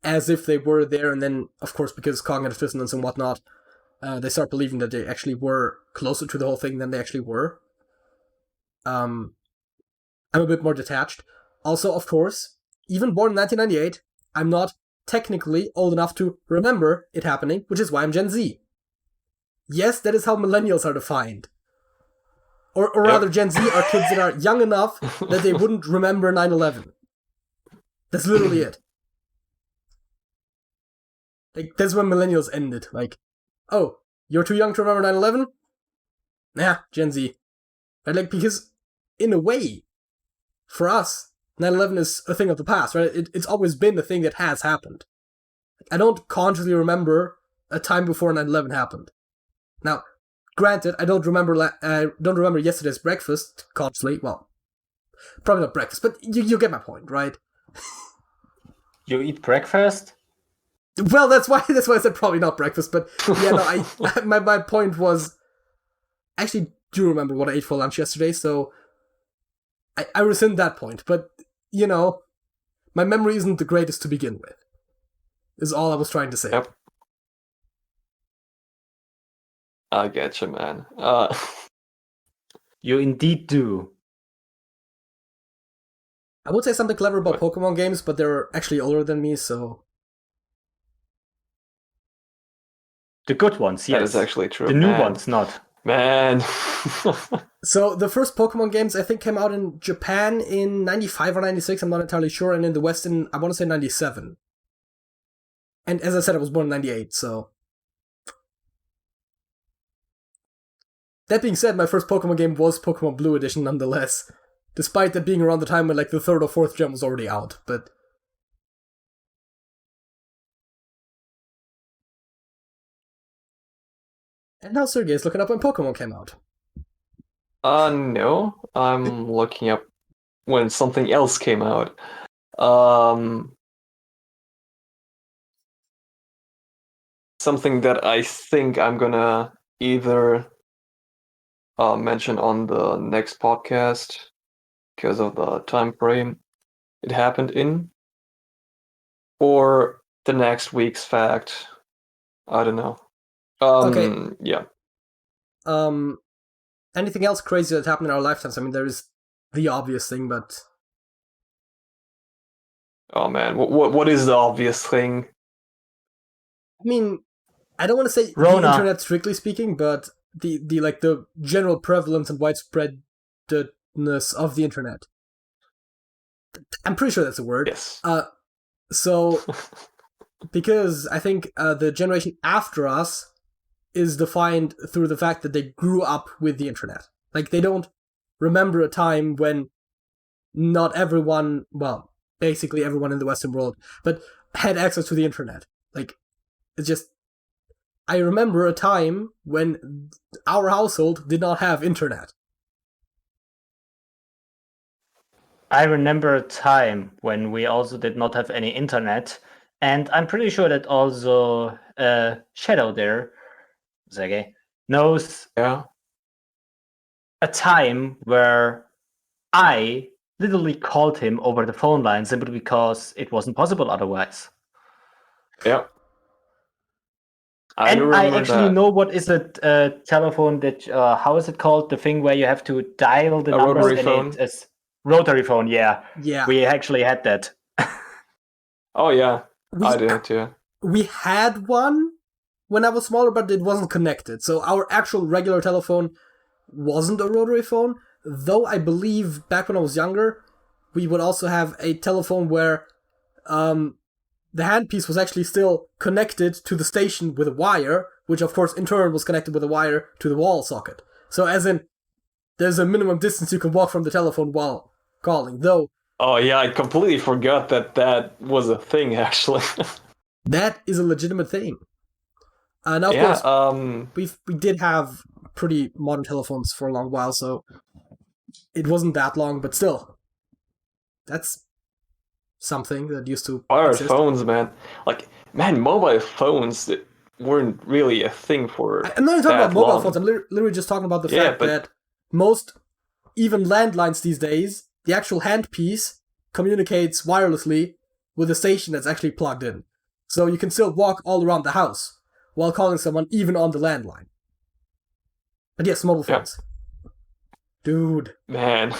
[SPEAKER 1] as if they were there, and then of course because cognitive dissonance and whatnot, they start believing that they actually were closer to the whole thing than they actually were. I'm a bit more detached. Also, of course, even born in 1998, I'm not technically old enough to remember it happening, which is why I'm Gen Z. Yes, that is how millennials are defined. Or rather, Gen Z are kids that are young enough that they wouldn't remember 9/11. That's literally it. Like, that's when millennials ended. Like, oh, you're too young to remember 9/11? Nah, Gen Z. Right? Like, because, in a way, for us, 9/11 is a thing of the past, right? It's always been a thing that has happened. I don't consciously remember a time before 9/11 happened. Now, granted, I don't remember yesterday's breakfast consciously. Well, probably not breakfast, but you get my point, right?
[SPEAKER 3] You eat breakfast?
[SPEAKER 1] Well, that's why I said probably not breakfast, but yeah, no, my point was, I actually do remember what I ate for lunch yesterday, so I rescind that point, but, you know, my memory isn't the greatest to begin with, is all I was trying to say.
[SPEAKER 2] Yep. I get you, man.
[SPEAKER 3] You indeed do.
[SPEAKER 1] I would say something clever about Pokemon games, but they're actually older than me, so...
[SPEAKER 3] The good ones, yes.
[SPEAKER 2] That is actually true.
[SPEAKER 3] The new ones, not.
[SPEAKER 2] Man.
[SPEAKER 1] So the first Pokemon games, I think, came out in Japan in 95 or 96, I'm not entirely sure, and in the West in, I want to say, 97. And as I said, I was born in 98, so... That being said, my first Pokemon game was Pokemon Blue Edition nonetheless, despite that being around the time when, like, the third or fourth gem was already out, but... And now Sergej is looking up when Pokemon came out.
[SPEAKER 2] No. I'm looking up when something else came out. Something that I think I'm gonna either mention on the next podcast because of the time frame it happened in, or the next week's fact. I don't know.
[SPEAKER 1] Okay.
[SPEAKER 2] Yeah.
[SPEAKER 1] Anything else crazy that happened in our lifetimes? I mean, there is the obvious thing, but...
[SPEAKER 2] Oh man, what is the obvious thing?
[SPEAKER 1] I mean, I don't want to say
[SPEAKER 3] Rona.
[SPEAKER 1] the internet strictly speaking, but the general prevalence and widespreadness of the internet. I'm pretty sure that's a word.
[SPEAKER 2] Yes.
[SPEAKER 1] So, because I think the generation after us is defined through the fact that they grew up with the internet. Like, they don't remember a time when not everyone, well, basically everyone in the Western world, but had access to the internet. Like, it's just... I remember a time when our household did not have internet.
[SPEAKER 3] I remember a time when we also did not have any internet, and I'm pretty sure that also Shadow there, Sergej, knows
[SPEAKER 2] Yeah.
[SPEAKER 3] a time where I literally called him over the phone line simply because it wasn't possible otherwise.
[SPEAKER 2] Yeah.
[SPEAKER 3] I actually
[SPEAKER 2] that.
[SPEAKER 3] know what is a telephone that, how is it called? The thing where you have to dial the numbers.
[SPEAKER 2] Rotary phone?
[SPEAKER 3] It is rotary phone, yeah.
[SPEAKER 1] Yeah.
[SPEAKER 3] We actually had that.
[SPEAKER 2] Oh yeah,
[SPEAKER 1] We-
[SPEAKER 2] I did too.
[SPEAKER 1] We had one when I was smaller, but it wasn't connected. So our actual regular telephone wasn't a rotary phone, though I believe back when I was younger, we would also have a telephone where the handpiece was actually still connected to the station with a wire, which of course in turn was connected with a wire to the wall socket. So as in, there's a minimum distance you can walk from the telephone while calling, though
[SPEAKER 2] Oh yeah, I completely forgot that was a thing actually.
[SPEAKER 1] that is a legitimate thing. Now, of
[SPEAKER 2] Yeah.
[SPEAKER 1] course, we did have pretty modern telephones for a long while, so it wasn't that long, but still, that's something that used to
[SPEAKER 2] Wired
[SPEAKER 1] exist.
[SPEAKER 2] phones, man. Like, man, mobile phones that weren't really a thing for.
[SPEAKER 1] I'm not even talking
[SPEAKER 2] that
[SPEAKER 1] about mobile
[SPEAKER 2] long.
[SPEAKER 1] phones. I'm literally just talking about the
[SPEAKER 2] Yeah,
[SPEAKER 1] fact
[SPEAKER 2] but-
[SPEAKER 1] that most, even landlines these days, the actual handpiece communicates wirelessly with a station that's actually plugged in. So you can still walk all around the house while calling someone, even on the landline. But yes, mobile
[SPEAKER 2] Yeah.
[SPEAKER 1] phones. Dude.
[SPEAKER 2] Man.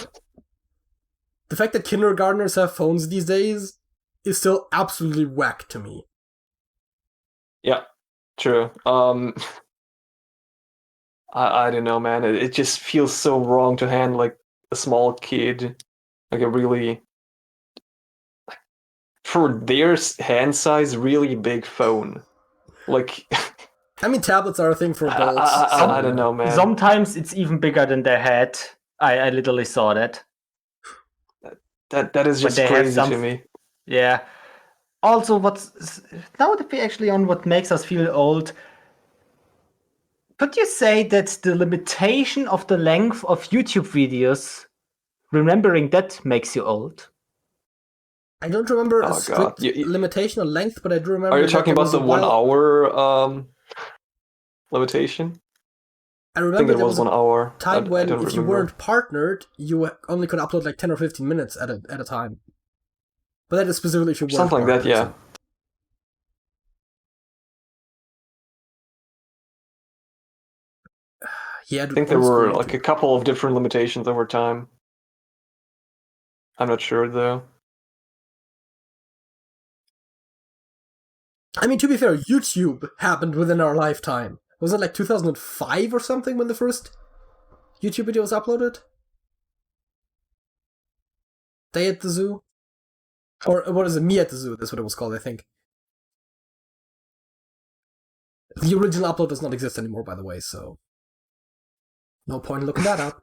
[SPEAKER 1] The fact that kindergartners have phones these days is still absolutely whack to me.
[SPEAKER 2] Yeah, true. I don't know, man. It just feels so wrong to hand like a small kid, like a really, for their hand size, really big phone. Like,
[SPEAKER 1] I mean, tablets are a thing for adults.
[SPEAKER 2] I don't know, man.
[SPEAKER 3] Sometimes it's even bigger than their head. I literally saw that.
[SPEAKER 2] That is just crazy to me.
[SPEAKER 3] Yeah. Also, now that we're actually on what makes us feel old, could you say that the limitation of the length of YouTube videos, remembering that makes you old?
[SPEAKER 1] I don't remember
[SPEAKER 2] Oh,
[SPEAKER 1] a strict limitation on length, but I do remember.
[SPEAKER 2] Are you talking about the 1 hour limitation?
[SPEAKER 1] I remember
[SPEAKER 2] think it was 1 hour.
[SPEAKER 1] Time when if you weren't partnered, you only could upload like 10 or 15 minutes at a time. But that is specifically if you weren't
[SPEAKER 2] something like that, yeah.
[SPEAKER 1] So. Yeah,
[SPEAKER 2] I think there were like a couple of different limitations over time. I'm not sure though.
[SPEAKER 1] I mean, to be fair, YouTube happened within our lifetime. Was it like 2005 or something when the first YouTube video was uploaded? Day at the Zoo? Or what is it? Me at the Zoo, that's what it was called, I think. The original upload does not exist anymore, by the way, so... No point in looking that up.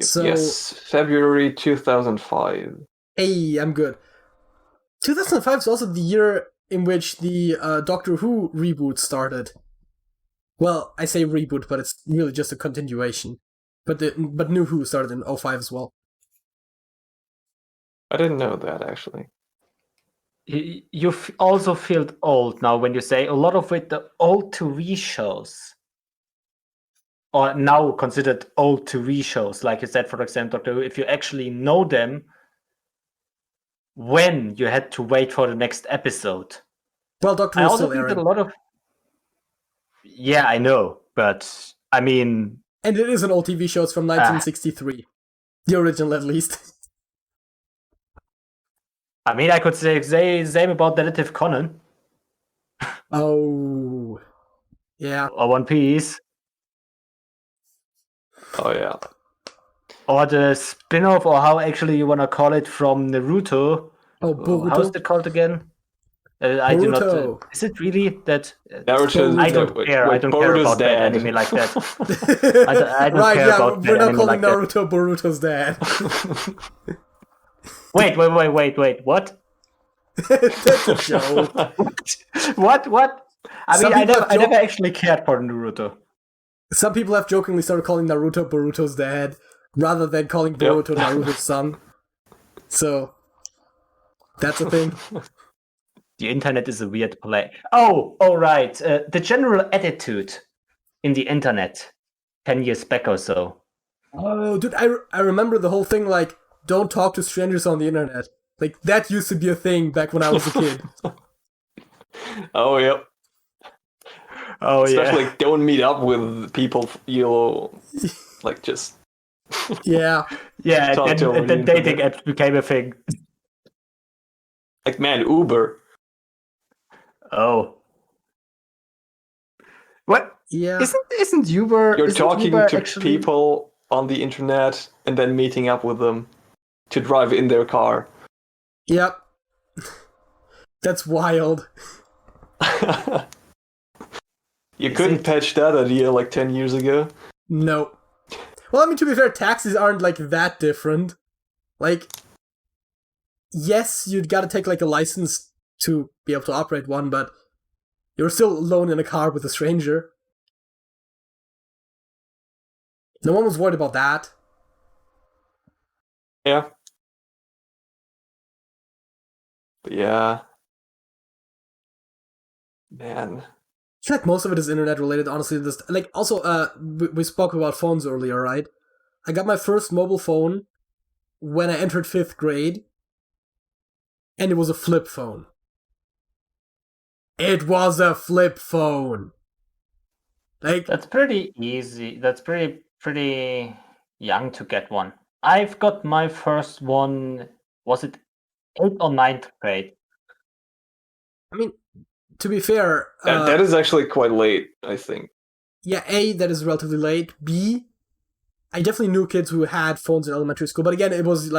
[SPEAKER 2] So, yes, February 2005.
[SPEAKER 1] Hey, I'm good. 2005 is also the year in which the Doctor Who reboot started. Well, I say reboot, but it's really just a continuation. But New Who started in 2005 as well.
[SPEAKER 2] I didn't know that, actually.
[SPEAKER 3] You also feel old now when you say a lot of it, the old TV shows, or now considered old TV shows, like you said, for example, Doctor Who, if you actually know them, when you had to wait for the next episode.
[SPEAKER 1] Well, Doctor Who still airing.
[SPEAKER 3] A lot of... Yeah, I know, but I mean...
[SPEAKER 1] And it is an old TV show, it's from 1963. The original, at least.
[SPEAKER 3] I mean, I could say the same about Detective Conan.
[SPEAKER 1] Oh, yeah.
[SPEAKER 3] Or One Piece.
[SPEAKER 2] Oh, yeah.
[SPEAKER 3] Or the spin-off, or how actually you want to call it, from Naruto.
[SPEAKER 1] Oh, Boruto.
[SPEAKER 3] How's it called again? I do not... is it really that...
[SPEAKER 2] Naruto,
[SPEAKER 3] I don't care. I don't care about that anime like that. I don't care about that.
[SPEAKER 1] We're not calling Naruto Boruto's dad.
[SPEAKER 3] Wait, what?
[SPEAKER 1] That's a joke.
[SPEAKER 3] What? I mean, I never actually cared for Naruto.
[SPEAKER 1] Some people have jokingly started calling Naruto Boruto's dad, rather than calling Boruto Naruto's son. So, that's a thing.
[SPEAKER 3] The internet is a weird place. Oh, right. The general attitude in the internet 10 years back or so.
[SPEAKER 1] Oh, dude, I remember the whole thing, like, don't talk to strangers on the internet. Like, that used to be a thing back when I was a kid.
[SPEAKER 2] Oh, yep.
[SPEAKER 3] Oh,
[SPEAKER 2] especially, like, don't meet up with people you'll, like, just...
[SPEAKER 1] Yeah.
[SPEAKER 3] Yeah, and then dating apps became a thing.
[SPEAKER 2] Like, man, Uber.
[SPEAKER 3] Oh. What?
[SPEAKER 1] Yeah.
[SPEAKER 4] Isn't Uber...
[SPEAKER 2] You're
[SPEAKER 4] isn't
[SPEAKER 2] talking
[SPEAKER 4] Uber
[SPEAKER 2] to
[SPEAKER 4] actually...
[SPEAKER 2] people on the internet and then meeting up with them to drive in their car.
[SPEAKER 1] Yep. That's wild.
[SPEAKER 2] You couldn't patch that idea like 10 years ago.
[SPEAKER 1] No. Well, I mean, to be fair, taxis aren't like that different. Like, yes, you'd gotta take like a license to be able to operate one, but you're still alone in a car with a stranger. No one was worried about that.
[SPEAKER 2] Yeah. But yeah. Man.
[SPEAKER 1] I feel like most of it is internet related, honestly. This, like, also, we spoke about phones earlier, right? I got my first mobile phone when I entered 5th grade, and it was a flip phone. It was a flip phone. Like,
[SPEAKER 3] that's pretty easy. That's pretty young to get one. I've got my first one. Was it 8th or 9th grade?
[SPEAKER 1] I mean, to be fair,
[SPEAKER 2] that is actually quite late, I think.
[SPEAKER 1] Yeah, A, that is relatively late. B, I definitely knew kids who had phones in elementary school, but again, it was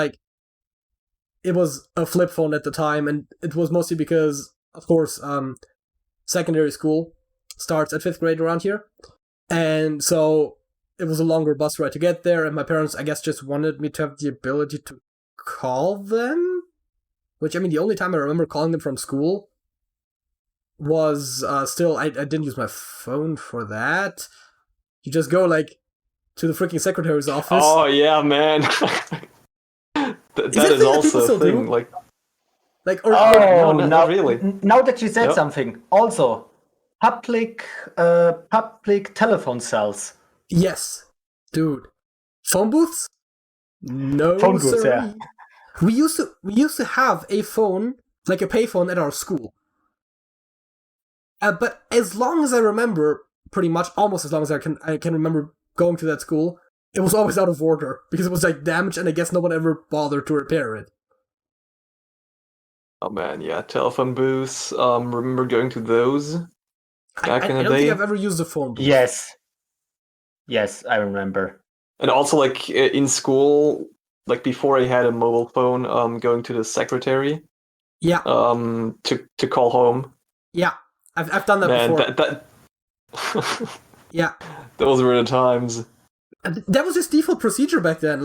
[SPEAKER 1] a flip phone at the time, and it was mostly because, of course, secondary school starts at 5th grade around here, and so it was a longer bus ride to get there, and my parents, I guess, just wanted me to have the ability to call them, which, I mean, the only time I remember calling them from school was still, I didn't use my phone for that. You just go, like, to the freaking secretary's office.
[SPEAKER 2] Oh, yeah, man. That is also a thing. Like,
[SPEAKER 3] or
[SPEAKER 2] no,
[SPEAKER 3] now,
[SPEAKER 2] not really.
[SPEAKER 3] Now that you said something, also public telephone cells.
[SPEAKER 1] Yes, dude. Phone booths? No,
[SPEAKER 3] phone booths, yeah.
[SPEAKER 1] We used to have a phone, like a payphone, at our school. But as long as I remember, pretty much almost as long as I can remember going to that school, it was always out of order because it was like damaged, and I guess no one ever bothered to repair it.
[SPEAKER 2] Oh man, yeah, telephone booths. Remember going to those back in the day?
[SPEAKER 1] I don't think I've ever used a phone booth.
[SPEAKER 3] Yes, I remember.
[SPEAKER 2] And also, like in school, like before I had a mobile phone, going to the secretary.
[SPEAKER 1] Yeah.
[SPEAKER 2] To call home.
[SPEAKER 1] Yeah, I've done that before.
[SPEAKER 2] That
[SPEAKER 1] yeah.
[SPEAKER 2] Those were the times.
[SPEAKER 1] And that was just default procedure back then.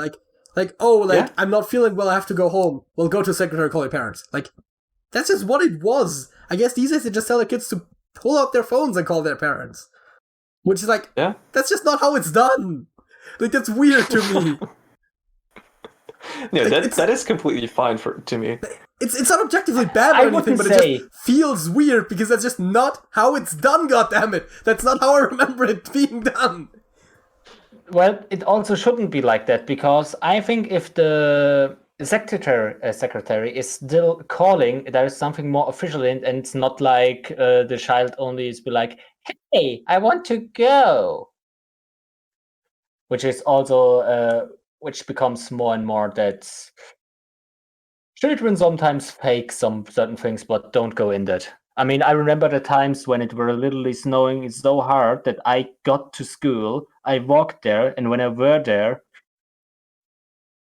[SPEAKER 1] I'm not feeling well, I have to go home. Well, go to the secretary, call your parents. Like, that's just what it was. I guess these days they just tell their kids to pull out their phones and call their parents. Which is like, that's just not how it's done. Like, that's weird to me.
[SPEAKER 2] No, that is completely fine to me.
[SPEAKER 1] It's not objectively bad or anything, but it just feels weird because that's just not how it's done, goddammit. That's not how I remember it being done.
[SPEAKER 3] Well, it also shouldn't be like that, because I think if the secretary is still calling, there is something more official in it, and it's not like the child only is be like, hey, I want to go. Which is also, which becomes more and more that children sometimes fake some certain things, but don't go in that. I mean, I remember the times when it were literally snowing so hard that I got to school, I walked there, and when I were there,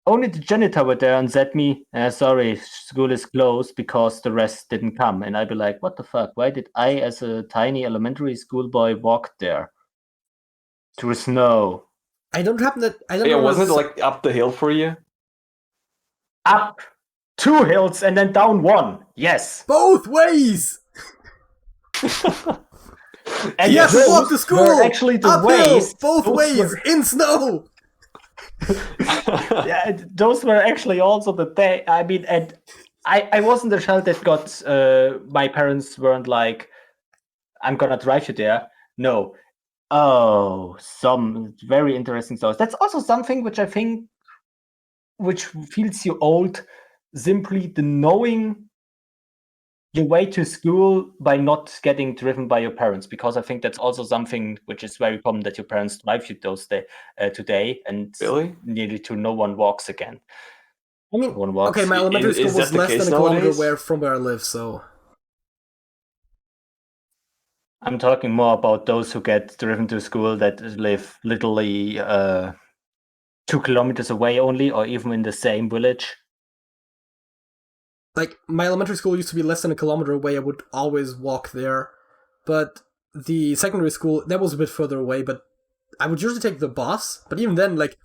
[SPEAKER 3] only the janitor were there and said me, sorry, school is closed because the rest didn't come. And I'd be like, what the fuck? Why did I, as a tiny elementary school boy, walk there? Through snow.
[SPEAKER 1] I don't know.
[SPEAKER 2] Wasn't it like up the hill for you?
[SPEAKER 3] Up 2 hills and then down 1. Yes.
[SPEAKER 1] Both ways.
[SPEAKER 3] And
[SPEAKER 1] yes, walk to school.
[SPEAKER 3] Actually, the
[SPEAKER 1] uphill,
[SPEAKER 3] ways.
[SPEAKER 1] Both ways in snow.
[SPEAKER 3] Yeah, those were actually also the day. I mean, and I wasn't the child that got. My parents weren't like, "I'm gonna drive you there." No. Oh, some very interesting stories. That's also something which I think, which feels you old. Simply the knowing your way to school by not getting driven by your parents, because I think that's also something which is very common, that your parents drive you today, and
[SPEAKER 2] really
[SPEAKER 3] nearly to no one walks again.
[SPEAKER 1] I mean, okay, my elementary school was less than a kilometer from where I live, so.
[SPEAKER 3] I'm talking more about those who get driven to school that live literally 2 kilometers away only, or even in the same village.
[SPEAKER 1] Like, my elementary school used to be less than a kilometer away. I would always walk there. But the secondary school, that was a bit further away, but I would usually take the bus. But even then, like,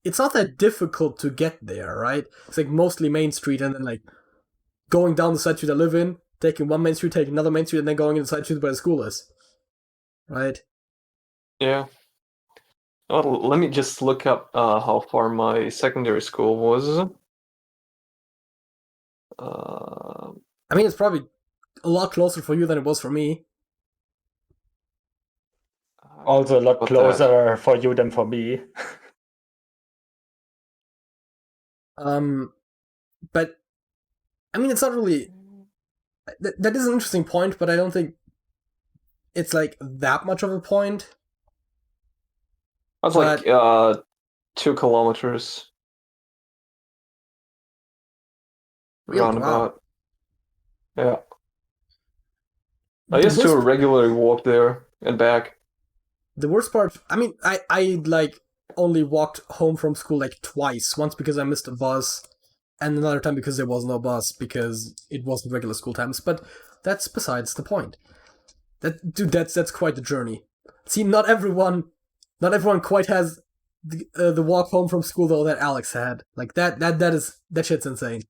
[SPEAKER 1] it's not that difficult to get there, right? It's like mostly Main Street, and then like going down the side street I live in, taking one Main Street, taking another Main Street, and then going in the side street where the school is. Right?
[SPEAKER 2] Yeah. Well, let me just look up how far my secondary school was.
[SPEAKER 1] I mean, it's probably a lot closer for you than it was for me.
[SPEAKER 3] Also a lot closer for you than for me.
[SPEAKER 1] But I mean, it's not really. That is an interesting point, but I don't think it's like that much of a point.
[SPEAKER 2] That's like 2 kilometers.
[SPEAKER 1] Really?
[SPEAKER 2] Roundabout.
[SPEAKER 1] Wow.
[SPEAKER 2] Yeah. I used to regularly walk there and back.
[SPEAKER 1] The worst part, I mean, I like only walked home from school like twice. Once because I missed a bus, and another time because there was no bus because it wasn't regular school times. But that's besides the point. That's quite the journey. See, not everyone quite has the walk home from school though that Alex had. Like that shit's insane.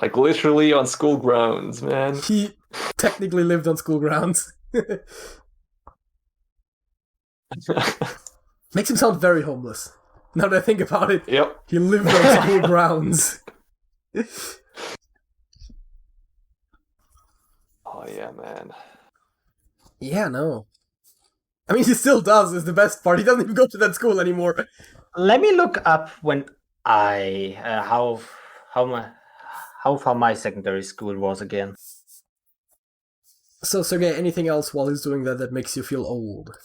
[SPEAKER 2] Like literally on school grounds, man.
[SPEAKER 1] He technically lived on school grounds. Makes him sound very homeless. Now that I think about it,
[SPEAKER 2] Yep.
[SPEAKER 1] he lived on school grounds.
[SPEAKER 2] Oh yeah, man.
[SPEAKER 1] Yeah, no. I mean, he still does, is the best part. He doesn't even go to that school anymore.
[SPEAKER 3] Let me look up when I how far my secondary school was again.
[SPEAKER 1] So, Sergej, anything else while he's doing that makes you feel old?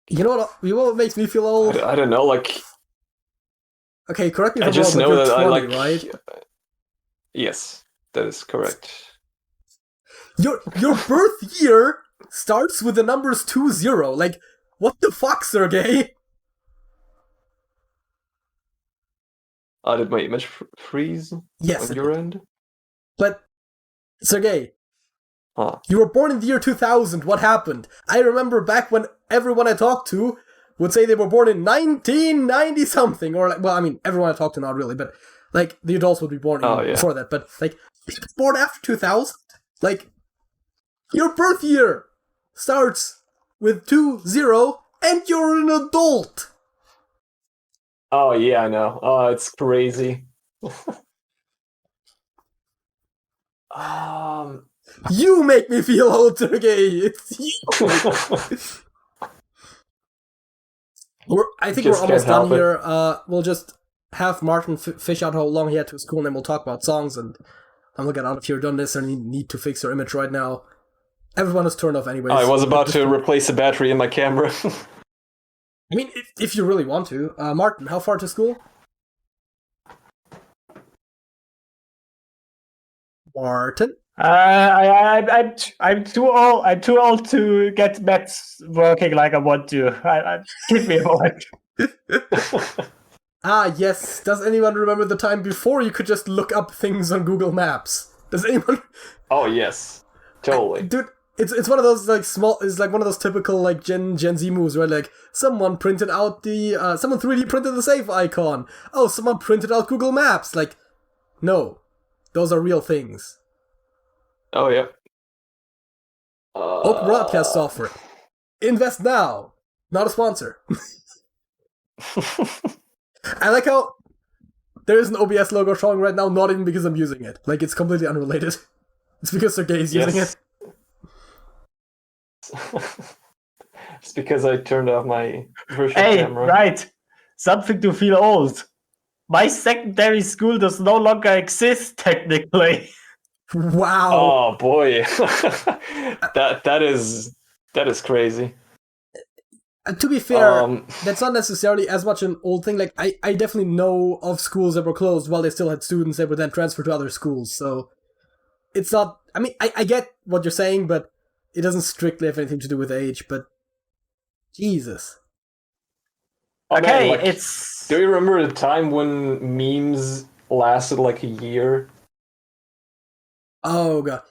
[SPEAKER 1] You know what makes me feel old?
[SPEAKER 2] I don't know, like
[SPEAKER 1] Okay, correct me if
[SPEAKER 2] I
[SPEAKER 1] I'm
[SPEAKER 2] just
[SPEAKER 1] wrong,
[SPEAKER 2] know
[SPEAKER 1] but
[SPEAKER 2] that
[SPEAKER 1] you're
[SPEAKER 2] I
[SPEAKER 1] 20,
[SPEAKER 2] like.
[SPEAKER 1] right?
[SPEAKER 2] Yes, that is correct.
[SPEAKER 1] Your birth year starts with the numbers 20. Like, what the fuck, Sergej?
[SPEAKER 2] Did my image freeze
[SPEAKER 1] Yes,
[SPEAKER 2] on your end?
[SPEAKER 1] but Sergej,
[SPEAKER 2] Huh.
[SPEAKER 1] you were born in the year 2000. What happened? I remember back when everyone I talked to would say they were born in 1990 something, or like, well, I mean, everyone I talked to not really, but like the adults would be born before that. But like, born after 2000, like your birth year starts with 20, and you're an adult.
[SPEAKER 2] Oh yeah, I know. Oh, it's crazy.
[SPEAKER 1] You make me feel old, Sergej. It's you. I think we're
[SPEAKER 2] Just
[SPEAKER 1] almost
[SPEAKER 2] can't
[SPEAKER 1] done
[SPEAKER 2] help it.
[SPEAKER 1] here. We'll just have Martin fish out how long he had to school, and then we'll talk about songs. And I'm gonna get out of here. Done this, and you need to fix your image right now. Everyone is turned off anyways.
[SPEAKER 2] I was about to replace the battery in my camera.
[SPEAKER 1] I mean, if you really want to. Martin, how far to school? Martin?
[SPEAKER 3] I'm too old. I'm too old to get maths working like I want to. Give me a moment.
[SPEAKER 1] Ah, yes. Does anyone remember the time before you could just look up things on Google Maps? Does anyone?
[SPEAKER 2] Oh yes, totally.
[SPEAKER 1] Dude, it's one of those like small. It's like one of those typical like Gen Z moves where like someone printed out someone 3D printed the save icon. Oh, someone printed out Google Maps. Like, no, those are real things.
[SPEAKER 2] Oh yeah.
[SPEAKER 1] Oak Broadcast Software. Invest now. Not a sponsor. I like how there is an OBS logo showing right now, not even because I'm using it. Like, it's completely unrelated. It's because Sergej is using it.
[SPEAKER 2] It's because I turned off my virtual
[SPEAKER 3] Hey,
[SPEAKER 2] camera.
[SPEAKER 3] right. Something to feel old. My secondary school does no longer exist, technically.
[SPEAKER 1] Wow.
[SPEAKER 2] Oh boy, that is crazy.
[SPEAKER 1] To be fair, that's not necessarily as much an old thing. Like, I definitely know of schools that were closed while they still had students that were then transferred to other schools. So it's not. I mean, I get what you're saying, but it doesn't strictly have anything to do with age. But Jesus.
[SPEAKER 2] Oh,
[SPEAKER 3] Okay,
[SPEAKER 2] man, like,
[SPEAKER 3] it's.
[SPEAKER 2] Do you remember the time when memes lasted like a year?
[SPEAKER 1] Oh god.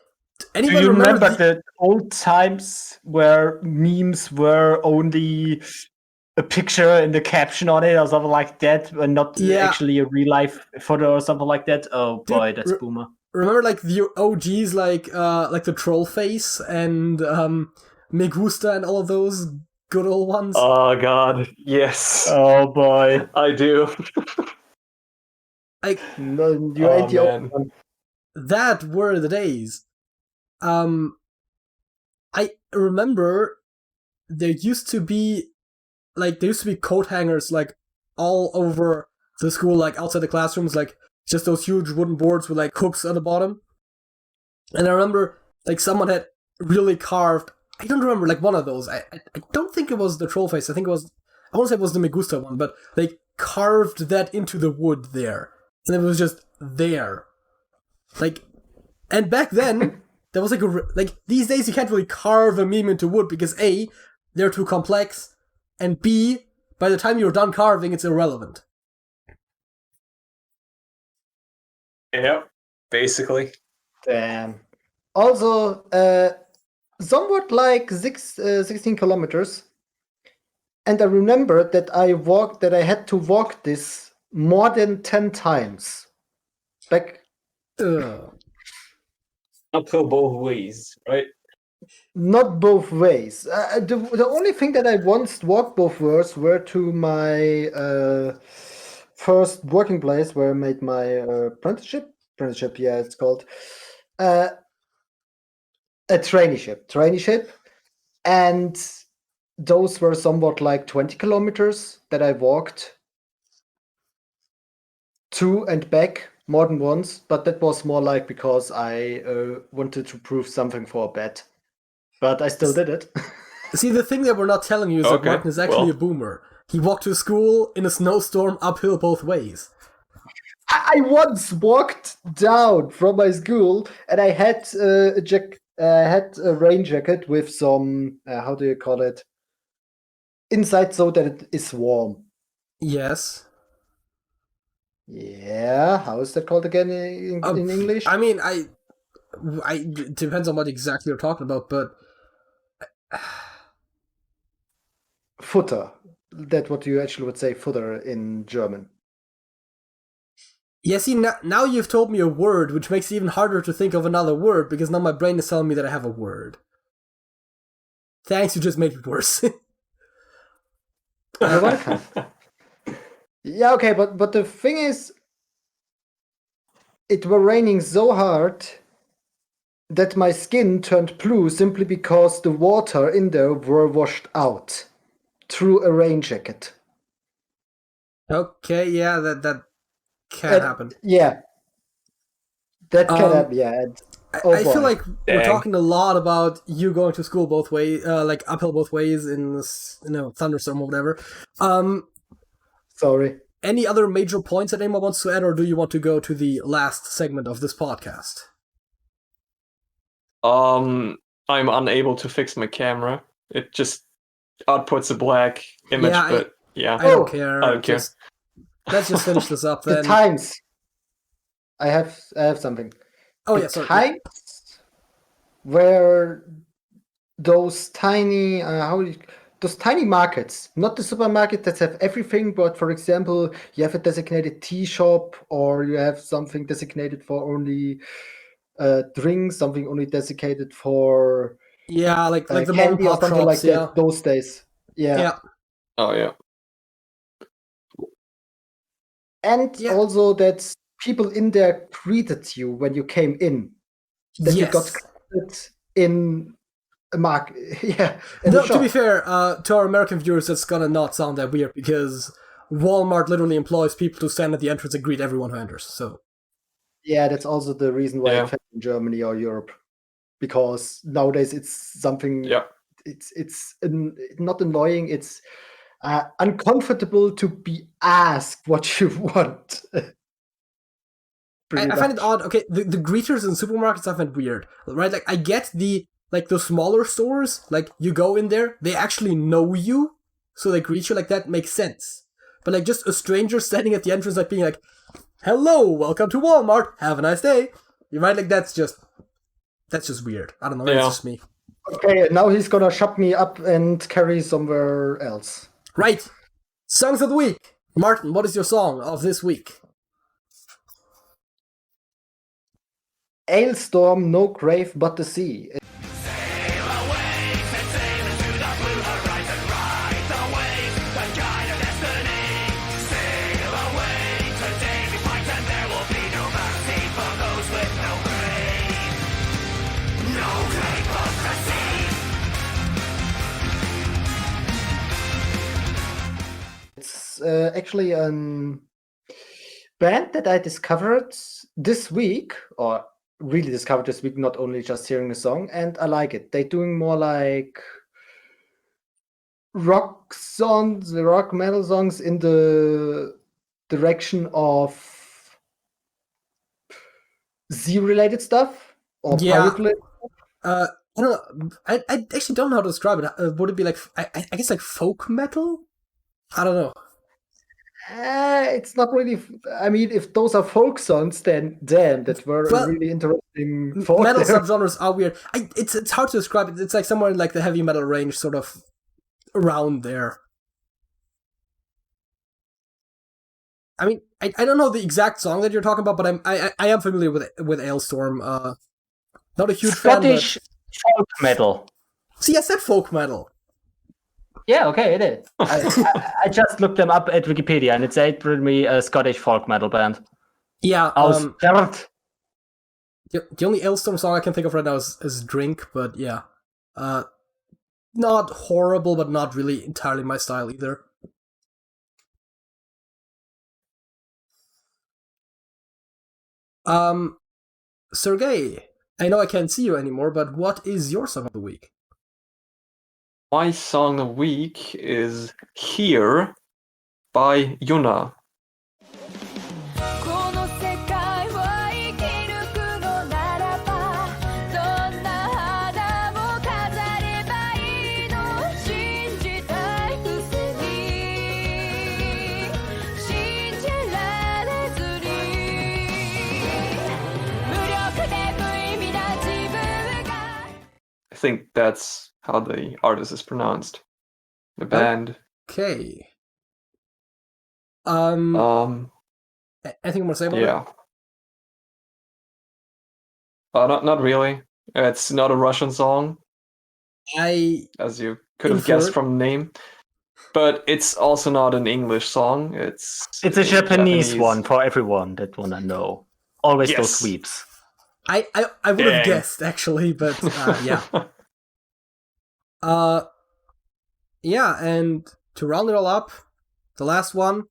[SPEAKER 3] Do you remember the old times where memes were only a picture and the caption on it or something like that, and not actually a real life photo or something like that? Oh boy, that's boomer.
[SPEAKER 1] Remember like the OGs like the troll face and Me Gusta and all of those good old ones?
[SPEAKER 2] Oh god, yes.
[SPEAKER 3] Oh boy,
[SPEAKER 2] I do.
[SPEAKER 1] Like,
[SPEAKER 4] No, you ain't the
[SPEAKER 2] man.
[SPEAKER 4] old one.
[SPEAKER 1] that were the days. I remember there used to be coat hangers like all over the school, like outside the classrooms, like just those huge wooden boards with like hooks on the bottom. And I remember like someone had really carved, I don't remember, like one of those. I don't think it was the troll face. I want to say it was the Me Gusta one, but they carved that into the wood there. And it was just there. Like, And back then, there was like these days you can't really carve a meme into wood because A, they're too complex, and B, by the time you're done carving, it's irrelevant.
[SPEAKER 2] Yep, basically.
[SPEAKER 4] Damn. Also, somewhat like 16 kilometers. And I remember that I had to walk this more than 10 times. Back.
[SPEAKER 2] Uphill both ways, right?
[SPEAKER 4] Not both ways. The only thing that I once walked both ways were to my first working place where I made my apprenticeship. Apprenticeship, yeah, it's called. A traineeship. And those were somewhat like 20 kilometers that I walked to and back more than once, but that was more like because I wanted to prove something for a bet. But I still did it.
[SPEAKER 1] See, the thing that we're not telling you is that Martin is actually a boomer. He walked to school in a snowstorm uphill both ways.
[SPEAKER 4] I once walked down from my school and I had a rain jacket with some, how do you call it? Inside so that it is warm.
[SPEAKER 1] Yes.
[SPEAKER 4] Yeah, how is that called again in English?
[SPEAKER 1] I mean, it depends on what exactly you're talking about, but
[SPEAKER 4] Futter. That's what you actually would say, futter in German.
[SPEAKER 1] yeah, see, now you've told me a word, which makes it even harder to think of another word, because now my brain is telling me that I have a word. Thanks, you just made it worse.
[SPEAKER 4] You're welcome. Yeah, okay, but the thing is, it were raining so hard that my skin turned blue simply because the water in there were washed out through a rain jacket.
[SPEAKER 1] Okay, yeah, that can happen.
[SPEAKER 4] Yeah. That can happen, yeah.
[SPEAKER 1] I feel like we're talking a lot about you going to school both ways, like uphill both ways in this, thunderstorm or whatever.
[SPEAKER 4] Sorry.
[SPEAKER 1] Any other major points that anyone wants to add, or do you want to go to the last segment of this podcast?
[SPEAKER 2] I'm unable to fix my camera. It just outputs a black image, but yeah.
[SPEAKER 1] I don't care.
[SPEAKER 2] I don't care.
[SPEAKER 1] Let's just finish this up then.
[SPEAKER 4] The times. I have something.
[SPEAKER 1] Oh, yeah, sorry.
[SPEAKER 4] Times where those tiny those tiny markets, not the supermarket that have everything, but for example, you have a designated tea shop, or you have something designated for only drinks, something only designated for
[SPEAKER 1] like the mom and
[SPEAKER 4] candy or
[SPEAKER 1] pop
[SPEAKER 4] something
[SPEAKER 1] shops,
[SPEAKER 4] like that. Those days, yeah.
[SPEAKER 2] Oh yeah.
[SPEAKER 4] And also that people in there greeted you when you came in. That you got greeted in a market. Yeah.
[SPEAKER 1] No, to be fair, to our American viewers, that's gonna not sound that weird because Walmart literally employs people to stand at the entrance and greet everyone who enters. So.
[SPEAKER 4] Yeah, that's also the reason why I found in Germany or Europe, because nowadays it's something.
[SPEAKER 2] Yeah.
[SPEAKER 4] It's not annoying. It's uncomfortable to be asked what you want.
[SPEAKER 1] I find it odd. Okay, the greeters in supermarkets I find weird, right? Like, I get the smaller stores, like, you go in there, they actually know you, so they greet you, like, that makes sense. But, like, just a stranger standing at the entrance, like, being like, hello, welcome to Walmart, have a nice day. You right? Like, that's just weird. I don't know, that's just me.
[SPEAKER 4] Okay, now he's gonna shut me up and carry somewhere else.
[SPEAKER 1] Right. Songs of the week. Martin, what is your song of this week?
[SPEAKER 4] Hailstorm, no grave but the sea. It's actually a band that I discovered this week, or really discovered this week, not only just hearing the song, and I like it. They're doing more like rock metal songs in the direction of Z-related stuff. or
[SPEAKER 1] Yeah.
[SPEAKER 4] Pirate Play.
[SPEAKER 1] I don't know. I actually don't know how to describe it. Would it be like I guess like folk metal? I don't know.
[SPEAKER 4] It's not really. I mean, if those are folk songs, then damn, that were
[SPEAKER 1] Well,
[SPEAKER 4] a really interesting thought
[SPEAKER 1] Metal
[SPEAKER 4] there.
[SPEAKER 1] subgenres are weird. It's hard to describe it. It's like somewhere in like the heavy metal range, sort of around there. I mean, I don't know the exact song that you're talking about, but I am familiar with Ailstorm. Not a huge
[SPEAKER 3] Scottish
[SPEAKER 1] fan,
[SPEAKER 3] folk metal.
[SPEAKER 1] See, I said folk metal.
[SPEAKER 3] Yeah, okay, it is. I just looked them up at Wikipedia, and it said me a Scottish folk metal band.
[SPEAKER 1] Yeah.
[SPEAKER 3] Aus Perth.
[SPEAKER 1] The only Ailstorm song I can think of right now is Drink, but yeah. Not horrible, but not really entirely my style either. Sergej, I know I can't see you anymore, but what is your song of the week?
[SPEAKER 2] My song of the week is Here by Yuna. I think that's how the artist is pronounced. The band.
[SPEAKER 1] Okay.
[SPEAKER 2] Um,
[SPEAKER 1] Anything you want to say about
[SPEAKER 2] yeah. Not really. It's not a Russian song,
[SPEAKER 1] it?
[SPEAKER 2] as you could have guessed from the name. But it's also not an English song. It's
[SPEAKER 3] a Japanese one for everyone that wanna know. Always those sweeps.
[SPEAKER 1] I would have guessed actually, but yeah. Yeah, and to round it all up, the last one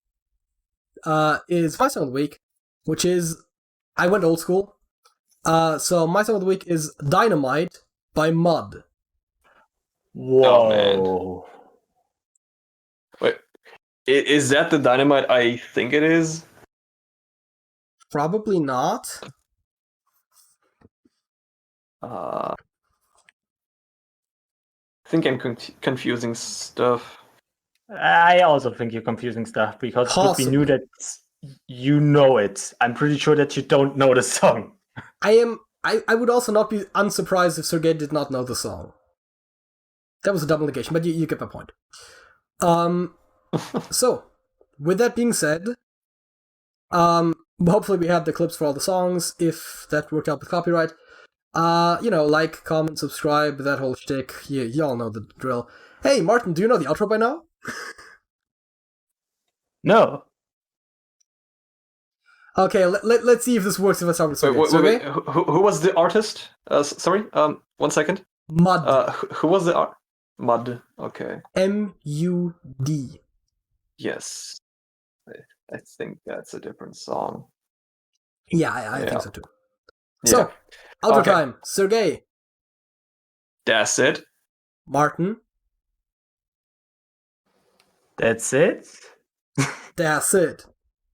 [SPEAKER 1] is my song of the week, which is I went old school. So my song of the week is Dynamite by Mud.
[SPEAKER 3] Whoa.
[SPEAKER 2] Oh, man. Wait, is that the Dynamite I think it is?
[SPEAKER 1] Probably not.
[SPEAKER 2] I think I'm confusing stuff.
[SPEAKER 3] I also think you're confusing stuff because it would be new that you know it. I'm pretty sure that you don't know the song.
[SPEAKER 1] I would also not be unsurprised if Sergej did not know the song. That was a double negation, but you get my point. So, with that being said, hopefully we have the clips for all the songs, if that worked out with copyright. Like, comment, subscribe, that whole shtick. Y'all know the drill. Hey, Martin, do you know the outro by now?
[SPEAKER 3] No.
[SPEAKER 1] Okay, let's see if this works if I start with Sergej.
[SPEAKER 2] Wait. Who was the artist? Sorry, 1 second.
[SPEAKER 1] Mud.
[SPEAKER 2] Who was the art? Mud. Okay.
[SPEAKER 1] M-U-D.
[SPEAKER 2] Yes. I think that's a different song.
[SPEAKER 1] Yeah, I think so too.
[SPEAKER 2] Yeah.
[SPEAKER 1] So, outro time. Sergej.
[SPEAKER 2] That's it.
[SPEAKER 1] Martin.
[SPEAKER 3] That's it?
[SPEAKER 1] That's it.